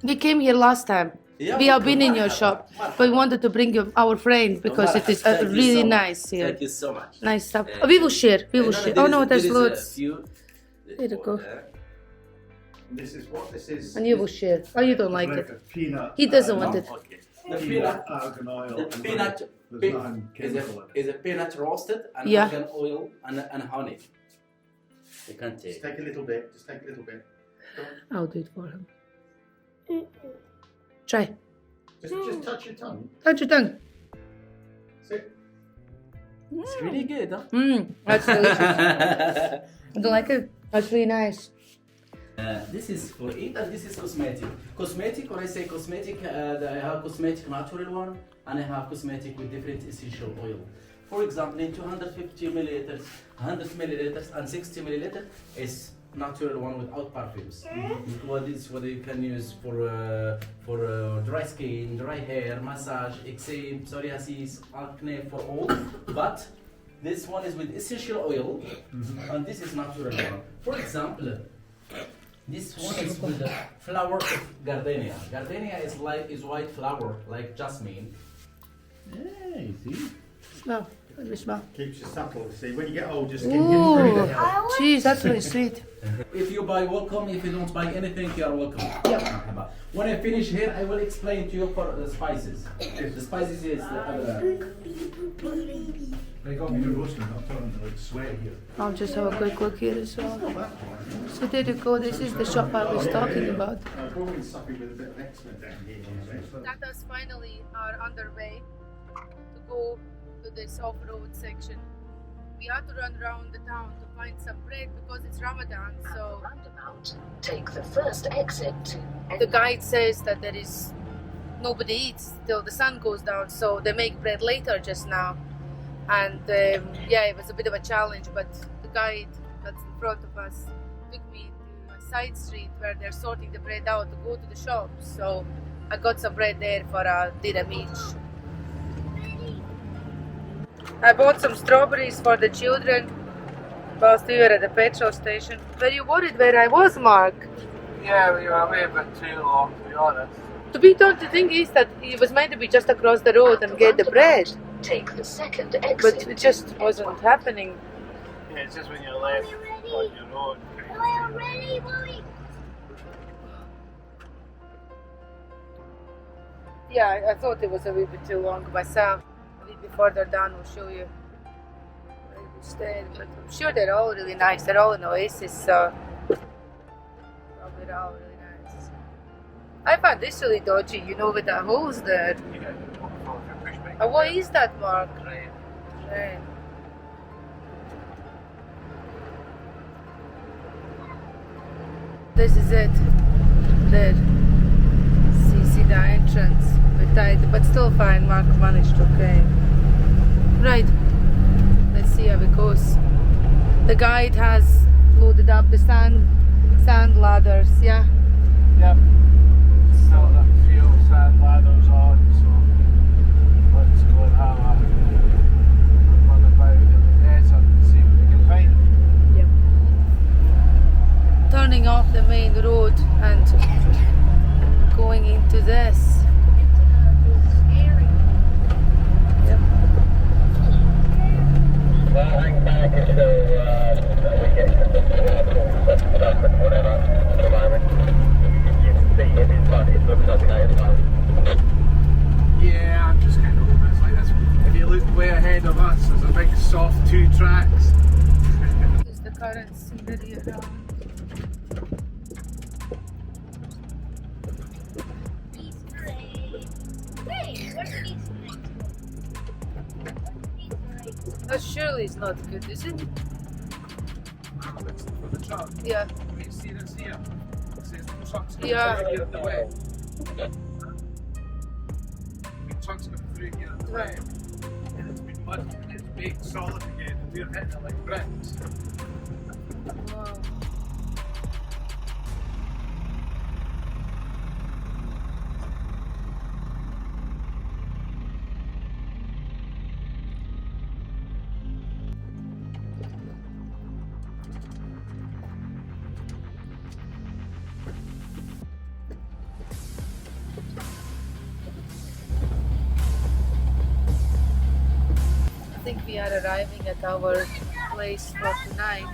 We came here last time. Yeah, We have been in your marhaba, shop, marhaba. but we wanted to bring you our friend because it is Thank you really so much. nice here. Thank you so much. Nice stuff. We will share. We will share. Oh no, there's loads. Few. There you go. This is what this is. And you will share. Oh, you don't like it. A peanut. He doesn't want it. Okay. The peanut. Argan oil. The and peanut There's nothing chemical in it. is a peanut roasted and Yeah. argan oil and honey. You can Just take. take a little bit. Just take a little bit. I'll do it for him. Try. Just touch your tongue. Touch your tongue. Sit. It's really good, huh? That's delicious. I don't like it. That's really nice. This is for it and this is cosmetic. Cosmetic, when I say cosmetic, I have cosmetic natural one and I have cosmetic with different essential oil. For example, in 250 milliliters, 100 milliliters and 60 milliliters is natural one without perfumes. What is what you can use for dry skin, dry hair, massage, eczema, psoriasis, acne, for all. But this one is with essential oil and this is natural one. For example, this one is with the flower of gardenia. Gardenia is white flower like jasmine. Yeah, you see. Smell. Let me smell. Keeps you supple. See, when you get old, just Ooh, jeez, that's really sweet. If you buy, welcome. If you don't buy anything, you are welcome. Yep. When I finish here, I will explain to you for the spices. The spices is They got me roasting. I'm starting to like sweat here. I'll just have a quick look here as well. So there you go. This is the shop I was talking about. I've been supping with a bit of eczema down here. That us finally are underway to go to this off-road section. We had to run around the town to find some bread because it's Ramadan. So Roundabout, take the first exit to the guide says that there is nobody eats till the sun goes down. So they make bread later just now. And yeah, it was a bit of a challenge, but the guide that's in front of us took me to a side street where they're sorting the bread out to go to the shops. So I got some bread there for a dirham each. I bought some strawberries for the children whilst we were at the petrol station. Were you worried where I was, Mark? Yeah, we were away a bit too long, to be honest. To be told, the thing is that it was meant to be just across the road and get the bread. Take the second exit. But it just wasn't happening. Yeah, it's just when you're left on your own. Ready, Willie? Yeah, I thought it was a wee bit too long myself. A wee bit further down, we'll show you where we stayed. But I'm sure they're all really nice. They're all in Oasis, so probably they're all really nice. I found this really dodgy, you know, with the holes there. Oh, what is that, Mark? Right. This is it. There. See the entrance. We're tight, but still fine. Mark managed okay. Right. Let's see how it goes. The guide has loaded up the sand ladders, yeah? Yep. Still got a few sand ladders on, so let's go and have a run about in the desert and see what we can find. Yep. Turning off the main road and going into this. Yep. Well, hang back until we get to the stuff and whatever at the moment. You can see him in front, it looks okay at the moment. Yeah, I'm just kind of hoping it's like this. If you look way ahead of us, there's a big soft 2 tracks. This is the current scenery around. Hey, where's the Easter egg? That surely is not good, is it? That's for the truck. Yeah. Can you see this here? It says the truck's coming Yeah. through here at the way. The truck's coming through here at the way. And it's been mud and it's baked solid again and we're hitting it like bricks. Wow. I think we are arriving at our place for tonight.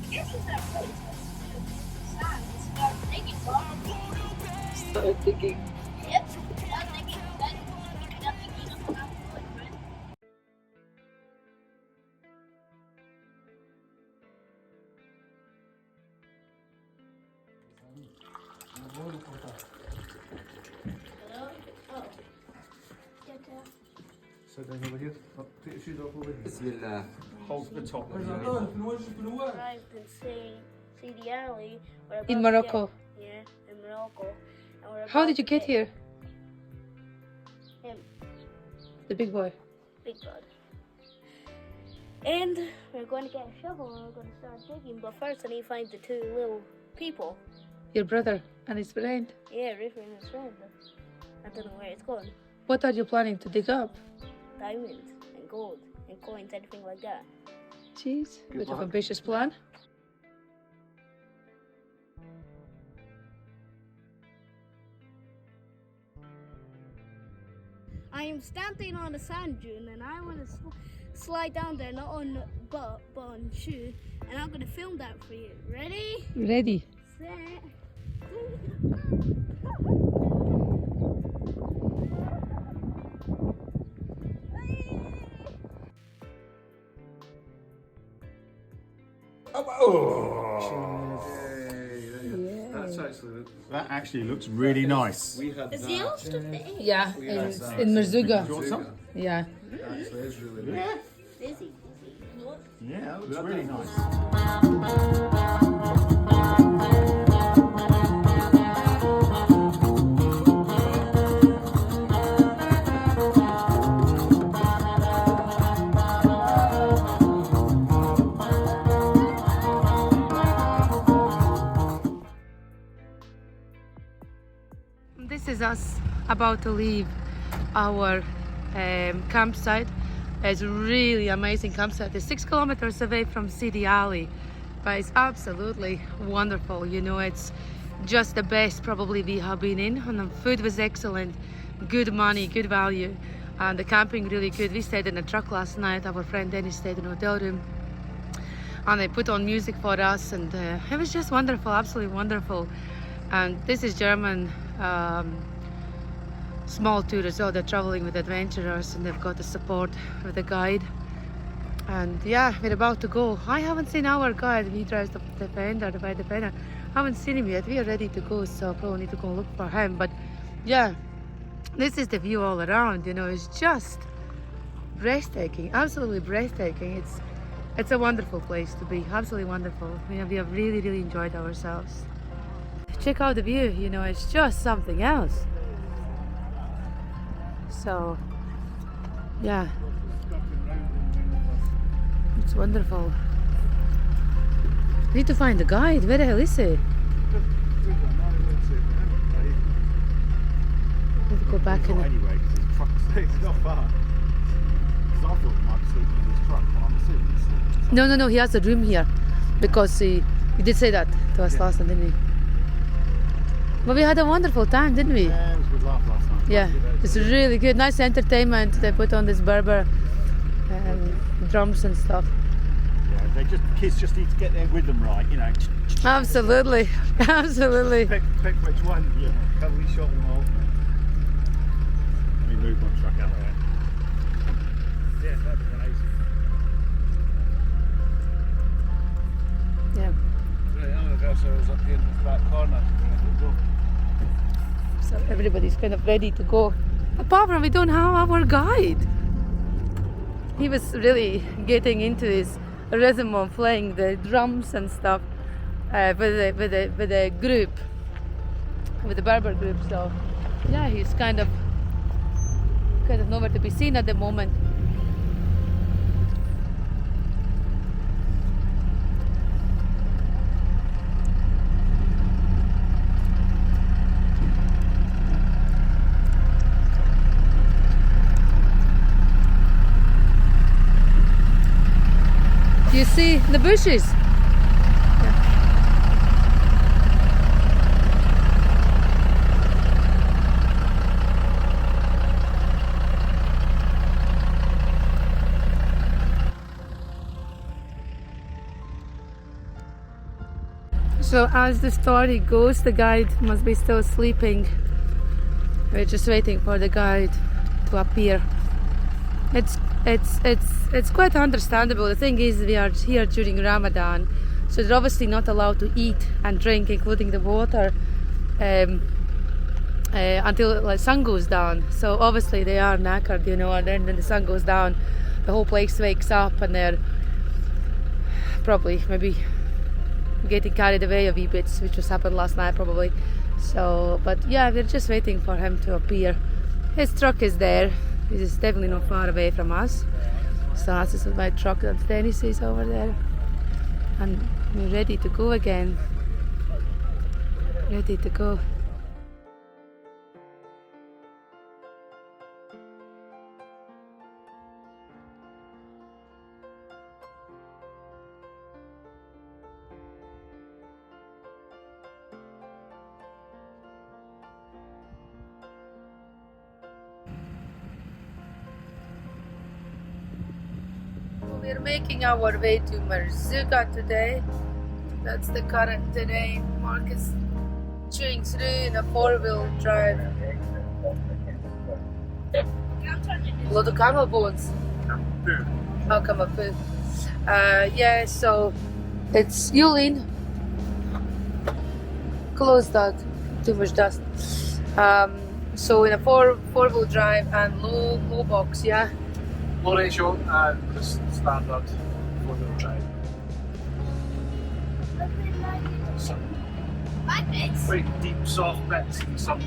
This is our place. Start digging. Start digging. Yep. Start digging. Start digging up our footprint. Hello? Oh. Sit down over here. Take your shoes off over here. Bismillah. Hold the top of Drive and see the alley. We're about In to Morocco. get- yeah, in Morocco. And we're How about did you to get here? Him, The big boy. Big Bud. And we're going to get a shovel and we're going to start digging. But first, I need to find the 2 little people. Your brother and his friend. Yeah, River and his friend. I don't know where it's going. What are you planning to dig up? Diamonds and gold and coins, anything like that. Jeez, bit of ambitious plan. I am standing on a sand dune and I want to slide down there, not on butt, but on shoe. And I'm going to film that for you. Ready? Ready. Set. That actually looks really nice. We had Is the yellow stuff the egg? Yeah, in Merzouga. Yeah. Actually, is really nice. know, it's really nice. This is us about to leave our campsite. It's a really amazing campsite. It's 6 kilometers away from City Alley, but it's absolutely wonderful. You know, it's just the best probably we have been in, and the food was excellent, good money, good value, and the camping really good. We stayed in a truck last night. Our friend Dennis stayed in a hotel room, and they put on music for us, and it was just wonderful, absolutely wonderful. And this is German small tour as well. They're traveling with adventurers, and they've got the support with a guide. And yeah, we're about to go. I haven't seen our guide. He drives the Defender, the Defender. I haven't seen him yet. We are ready to go, so probably need to go look for him. But yeah, this is the view all around. You know, it's just breathtaking, absolutely breathtaking. It's a wonderful place to be, absolutely wonderful. We have really enjoyed ourselves. Check out the view. You know, it's just something else. So yeah, it's wonderful. Need to find the guide. Where the hell is he? Need to go back in. Anyway, because his truck's it's not far. Because I thought he might sleep in his truck, but I'm assuming he's sleeping. No, he has a room here because he did say that to us last time, didn't he? But we had a wonderful time, didn't we? Yeah, it was a good laugh last night. Yeah, it's really good. Nice entertainment. They put on this Berber drums and stuff. Yeah, kids just need to get their rhythm right, you know. Absolutely, absolutely. Pick which one, you know. Totally shot them all. Let me move my truck out there. Yeah, that'd be nice. Yeah. Right, I'm gonna go, so I was up here in this back corner. So everybody's kind of ready to go. Apart from we don't have our guide. He was really getting into his rhythm of playing the drums and stuff with a group, with the Berber group. So yeah, he's kind of nowhere to be seen at the moment. You see the bushes? So as the story goes, the guide must be still sleeping. We're just waiting for the guide to appear. It's quite understandable. The thing is, we are here during Ramadan, so they're obviously not allowed to eat and drink, including the water, until like sun goes down. So obviously they are knackered, you know. And then when the sun goes down, the whole place wakes up, and they're probably maybe getting carried away a wee bit, which just happened last night probably. So, but yeah, we're just waiting for him to appear. His truck is there. He's definitely not far away from us. So that's just my truck that Dennis is over there. And we're ready to go again. Ready to go. We're making our way to Marzuka today. That's the current terrain. Mark is chewing through in a 4-wheel drive. A lot of camel bones. Oh, camel food. Yeah, so it's Yulin. Close that. Too much dust. So in a 4-wheel drive and low box, yeah. Low ratio and just standard four-wheel drive. Some Magnets. quite deep, soft bits and some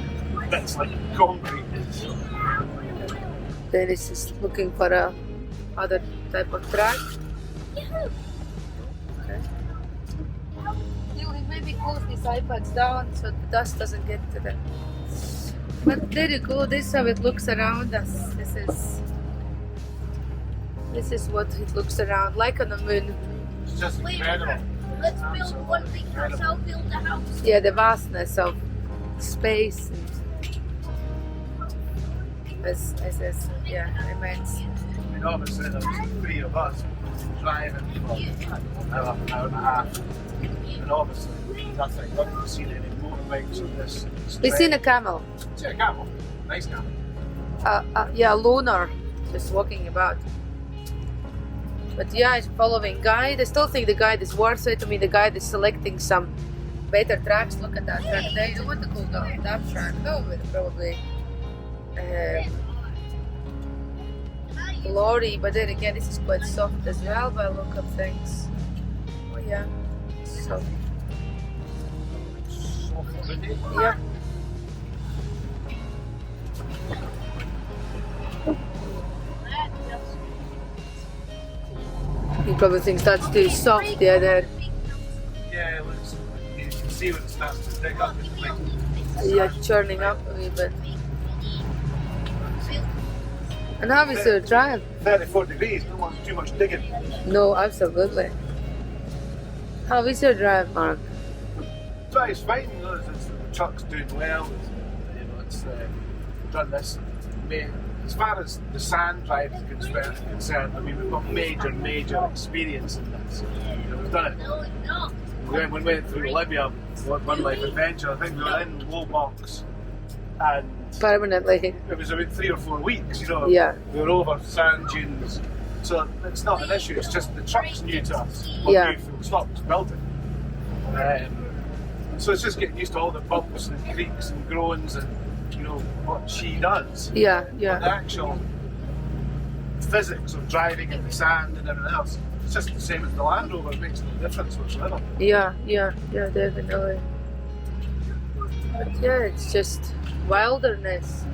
bits like concrete. Dennis is looking for a other type of track. Okay. Julie, maybe close these iPads down so the dust doesn't get to them. But there you go. This is how it looks around us. This is what it looks around like on the moon. It's just Wait, incredible. let's build one big house. I'll build a house. Yeah, the vastness of space is immense. I mean, obviously there was three of us driving for an hour and a half. And obviously nothing. I haven't seen any motorbikes on this. We've seen a camel. See a camel. Nice camel. Yeah, a loner just walking about. But yeah, it's following guide. I still think the guide is worth it. I mean, the guide is selecting some better tracks. Look at that track there. You don't want to go down that track. No, probably glory. But then again, this is quite soft as well by the look of things. Oh yeah, soft. Yeah. He probably thinks that's too soft, yeah, there. Yeah, it looks. You can see when it starts to dig up. It's like, Yeah, churning up a wee bit. And how is your drive? 34 degrees. No one's too much digging. No, absolutely. How is your drive, Mark? Drive's fine. You know, the truck's doing well. It's done this. As far as the sand drive is concerned, I mean, we've got major experience in this. You know, we've done it. When we went through Libya, One Life Adventure, I think we were in Lobox, and Permanently. it was about 3 or 4 weeks. You know, Yeah. we were over sand dunes, so it's not an issue. It's just the truck's new to us. Yeah. We've stopped building. So it's just getting used to all the bumps and creaks and groans and, you know, what she does. Yeah, But the yeah. actual physics of driving in the sand and everything else, it's just the same as the Land Rover. It makes no difference whatsoever. Yeah, definitely. But yeah, it's just wilderness.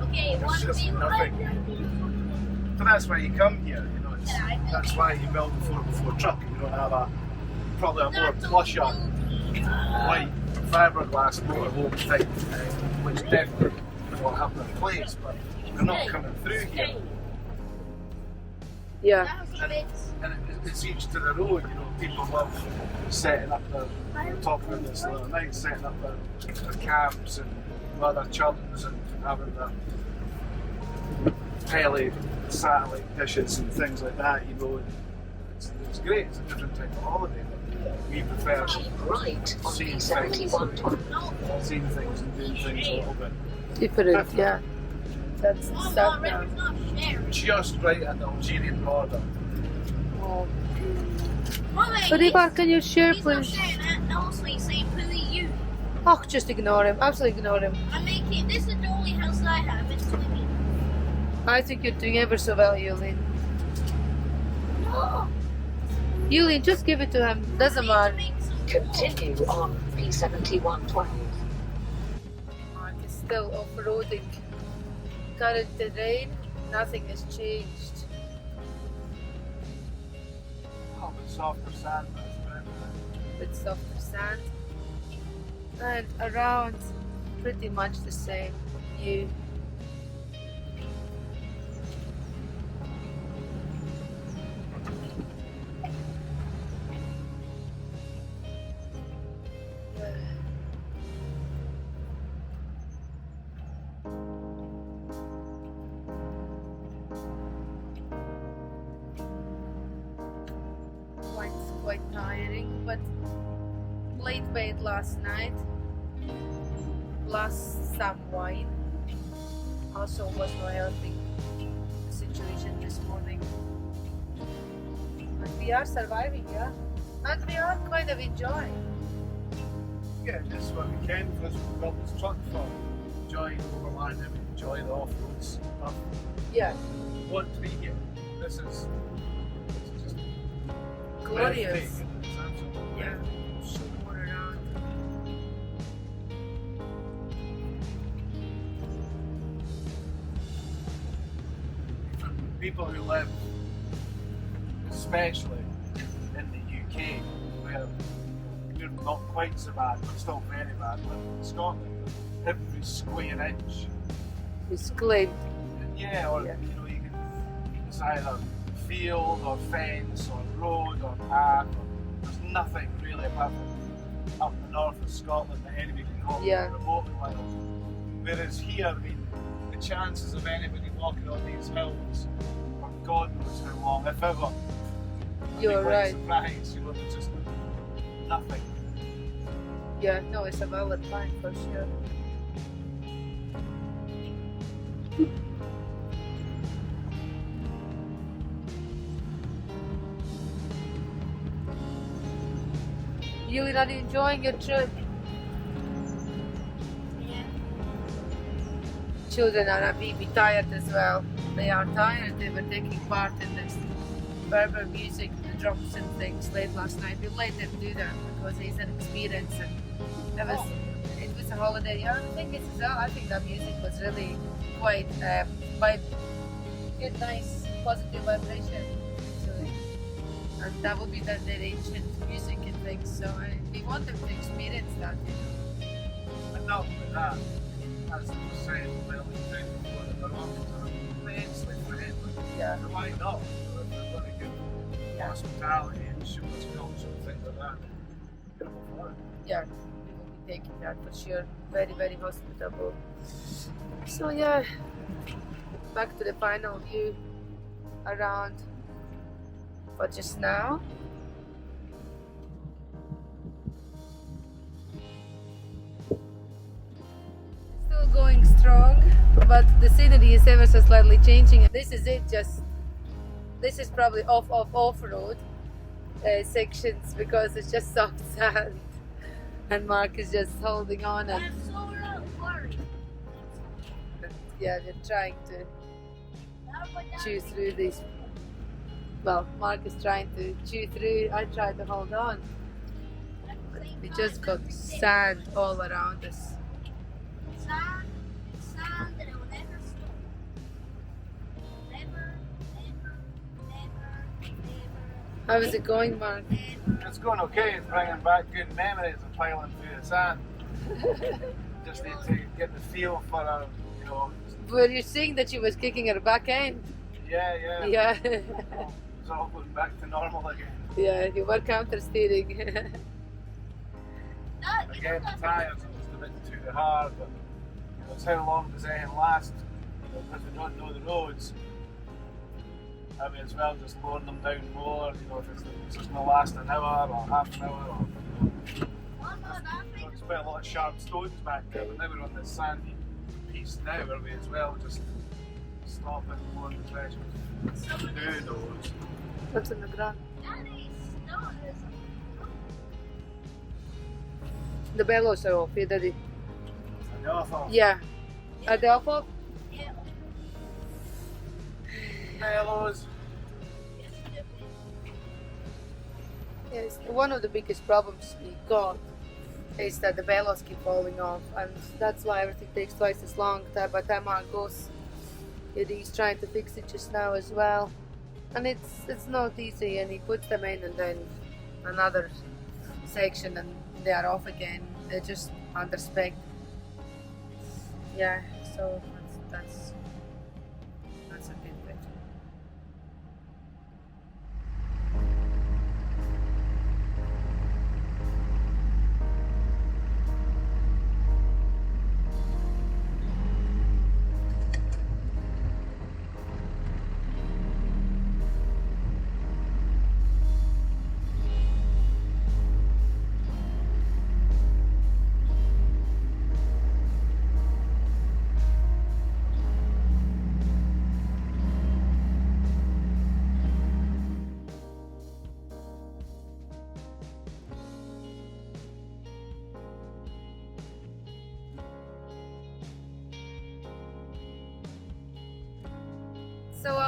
Okay, It's one just big nothing. But that's why you come here, you know. That's why you build a 4x4 truck. You don't have probably a more plusher, white fiberglass motorhome thing, which definitely will have their place, but they're not coming through here. Yeah, And it's each to their own, you know. People love setting up their, we were talking about this the other night, setting up their camps and other chums and having their tele satellite dishes and things like that, you know. It's great, it's a different type of holiday, but we prefer Right on seeing P71. seeing things and doing things a little bit different, yeah. That's the stuff now. just right at the Algerian border. Oh. So Ivar, can you share He's not please? sharing that. No, so he's saying, who are you? Oh, just ignore him. Absolutely ignore him. I'm making, this is the only house I have. It's living. I think you're doing ever so well, Yulin. No. Yulin, just give it to him. Doesn't matter. Continue on P7112. Mark is still off-roading. Current terrain, nothing has changed. Oh, the softer sand. With softer sand. And around pretty much the same. New. Quite tiring, but late bed last night, plus some wine. Also was not helping the situation this morning. But we are surviving, yeah? And we are kind of enjoying. Yeah, just what we can because we've built this truck for enjoying overlanding, enjoy the off-road stuff. Yeah. We want to be here. This is just glorious. breathtaking. It's absolutely Yeah. breathtaking. So more around. For people who live, especially in the UK, where you're not quite so bad, but still very bad, but in Scotland, every square inch, It's claimed. yeah, or Yeah. you know, you can, it's either field or fence or road or path, or there's nothing really apart from up the north of Scotland that anybody can call Yeah. remotely wild. Whereas here, I mean, the chances of anybody walking on these hills for God knows how long, if ever. I'd be You're quite right. surprised, you know, there's just nothing. Yeah, no, it's a valid point for sure. You not enjoying your trip? Yeah. Children are a bit tired as well. They are tired. They were taking part in this Berber music, the drums and things late last night. We let them do that because it's an experience and it was a holiday. Yeah, I think it's as well. I think that music was really quite good, nice, positive vibration actually. And that would be their ancient music and things. So we want them to experience that. And not only that, as you were saying, well, we did before the Moroccans are immensely friendly. Yeah. So why not? You know, if they're going to give hospitality and show us culture and things like that, go for it. Yeah, we will be taking that for sure. Very, very hospitable. So yeah, back to the final view around for just now. Still going strong, but the scenery is ever so slightly changing. This is it, this is probably off-road sections because it's just soft sand. And Mark is just holding on and I'm so worried. yeah, we're trying to chew through these. Well, Mark is trying to chew through. I try to hold on. But we just got sand all around us. Sand, and it will never stop. Never, never, never, never. How is it going, Mark? It's going okay. It's bringing back good memories of piling through the sand. Just need to get the feel for a, you know. Were you seeing that she was kicking her back end? Yeah. Yeah. It's all going back to normal again. Yeah, you were counter steering. Again, the tyres are just a bit too hard, but you know, it's how long does anything last? You know, because we don't know the roads. I mean, as well just lowering them down more. You know, if it's just going to last an hour or half an hour, or you know, there's quite a lot of sharp stones back there. But now we're on this sandy piece now, where we as well just stop and go on the threshold. Who knows? What's on the ground? The bellows are off, yeah, Daddy. And the awful Yeah. Are they off? bellows. Yes. One of the biggest problems we got is that the bellows keep falling off, and that's why everything takes twice as long. By the time Mark goes, he's trying to fix it just now as well. And it's not easy, and he puts them in and then another section and they are off again. They're just under spec. Yeah, so that's a bit better.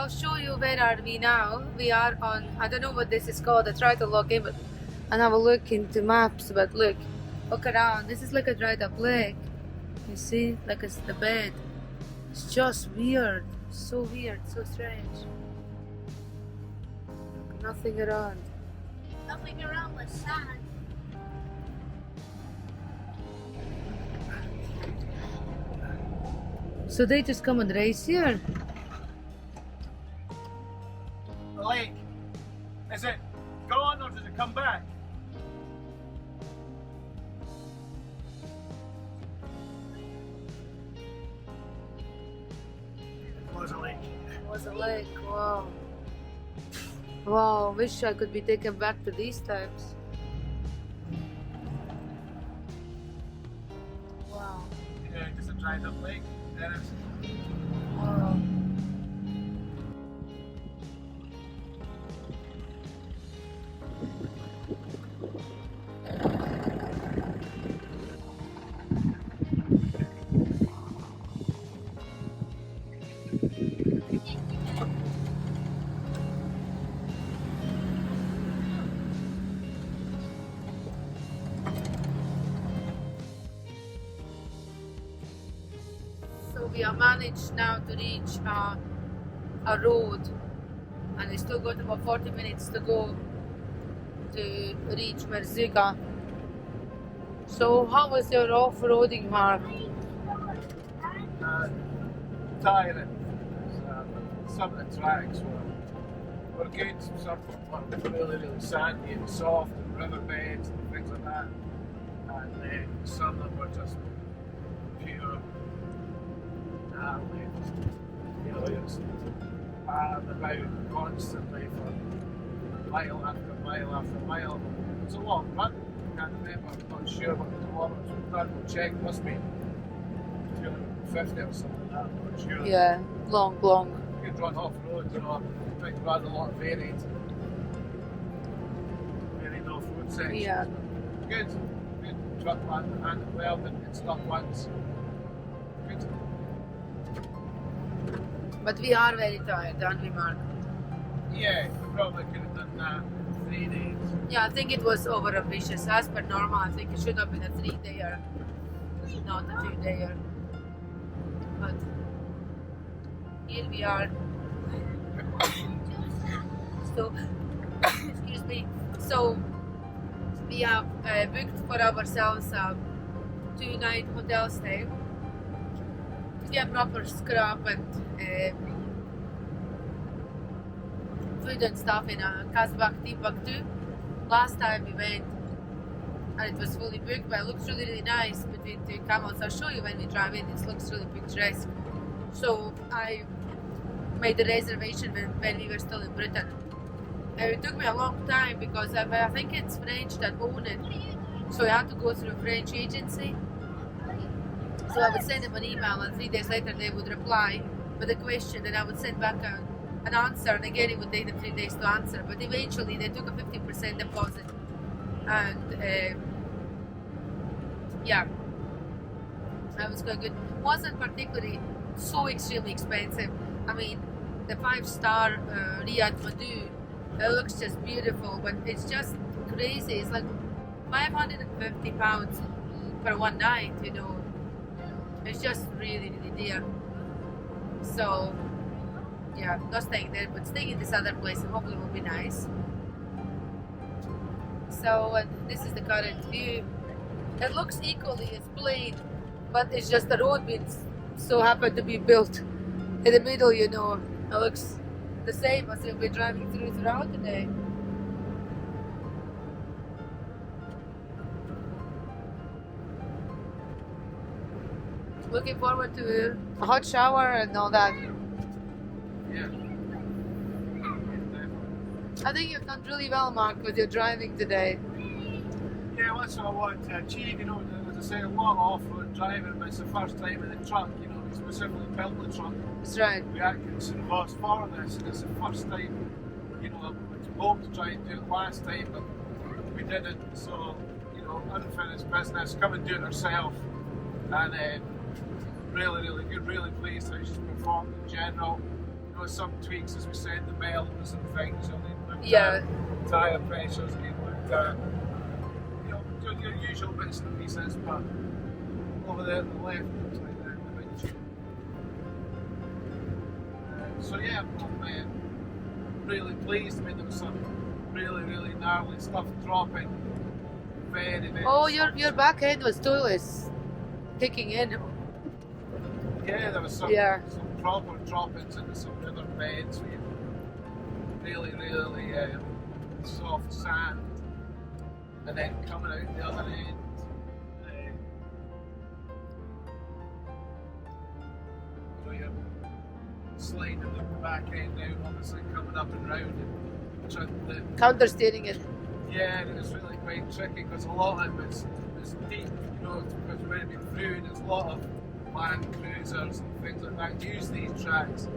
I'll show you where are we now. We are on, I don't know what this is called. I tried to log in and have a look into maps, but look around. This is like a dried up lake. You see, like it's the bed. It's just weird, so strange. Nothing around. Nothing around but sand. So they just come and race here. The lake, is it gone or does it come back? It was a lake. It was a lake, wow. Wow, wish I could be taken back to these times. Wow. Yeah, just a dried up lake. There it is. Wow. We are managed now to reach a road, and we still got about 40 minutes to go to reach Merzuga. So how was your off-roading, Mark? Tiring. Some of the tracks were good, some were really sandy and soft, and riverbeds and things like that. And then some of them were just pure gnarly. You know, it's about constantly for mile after mile after mile. It's a long run. I can't remember, I'm not sure what the kilometres we've done. We'll check, it must be 250 or something like that, I'm not sure. Yeah, long. You could run off road, you know, I think rather a lot of varied off road sections. Yeah. Good truck land and well and stuff once. Good. But we are very tired, aren't we, Mark? Yeah, we probably could have done that in 3 days. Yeah, I think it was over ambitious. As per normal, I think it should have been a 3-dayer, not a 2-dayer. But here we are. So, excuse me. So we have booked for ourselves a 2-night hotel stay. We have proper scrap and food and stuff in a Kazbak Timbuktu. Last time we went and it was fully booked, but it looks really nice between two camels. I'll show you when we drive in, it looks really picturesque. So I made a reservation when we were still in Britain. And it took me a long time because I think it's French that own it. So I had to go through a French agency. So I would send them an email and 3 days later they would reply with a question and I would send back an answer, and again it would take them 3 days to answer. But eventually they took a 50% deposit and yeah, that was quite good. Wasn't particularly so extremely expensive. I mean, the 5-star Riyadh Madhu, it looks just beautiful, but it's just crazy. It's like £550 for one night, you know. It's just really dear. So yeah, not staying there, but staying in this other place and hopefully it will be nice. So this is the current view. It looks equally as plain, but it's just the road being so happened to be built in the middle, you know. It looks the same as if we're driving throughout the day. Looking forward to a hot shower and all that. Yeah. I think you've done really well, Mark, with your driving today. Yeah, well, that's what I wanted to achieve, you know. As I say, a lot of off-road driving, but it's the first time in the truck, you know. We specifically built the truck. That's right. We Atkinson was for this, and it's the first time, you know, it's hoped to try and do it last time, but we didn't. So, you know, unfinished business, come and do it ourselves. And really good, really pleased how she's performed in general. You know, some tweaks as we said, the belts and things, you'll need to look Yeah. at tyre pressures, you need to look at, you know, doing your usual bits and pieces, but over there to the left, looks like the windshield. So yeah, I'm really pleased. I mean, there was some really gnarly stuff dropping. Very Oh, your back end was totally kicking in. Yeah, there was some proper droppings into some river beds with really soft sand, and then coming out the other end. You know, you're sliding the back end out, obviously coming up and round and trying to Countersteering it. yeah, and it was really quite tricky because a lot of it was deep, you know, because we've already been through, and there's a lot of land cruisers and things like that use these tracks,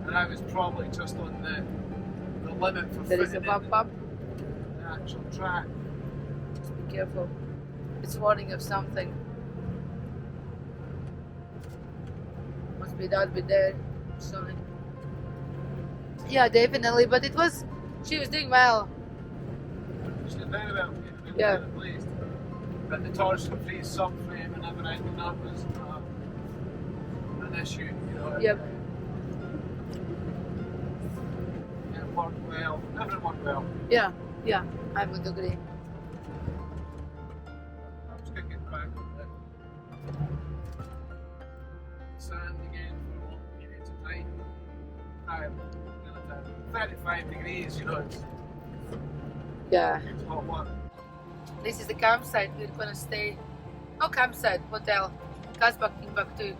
and I was probably just on the limit for There is a fitting bump in bump. the actual track. Just be careful. It's warning of something. Must be that bit there. Something. Yeah, definitely. But she was doing well. She did very well. Yeah. Very pleased. But the torsion free subframe and everything, that was an issue, you know. Yep. Yeah, it worked well. Everything worked well. Yeah, I would agree. I was kicking back on the sand again for a long period of time. Time, 35 degrees, you know, it's Yeah. hot work. This is the campsite we're gonna stay. Oh, campsite, hotel. Guys back to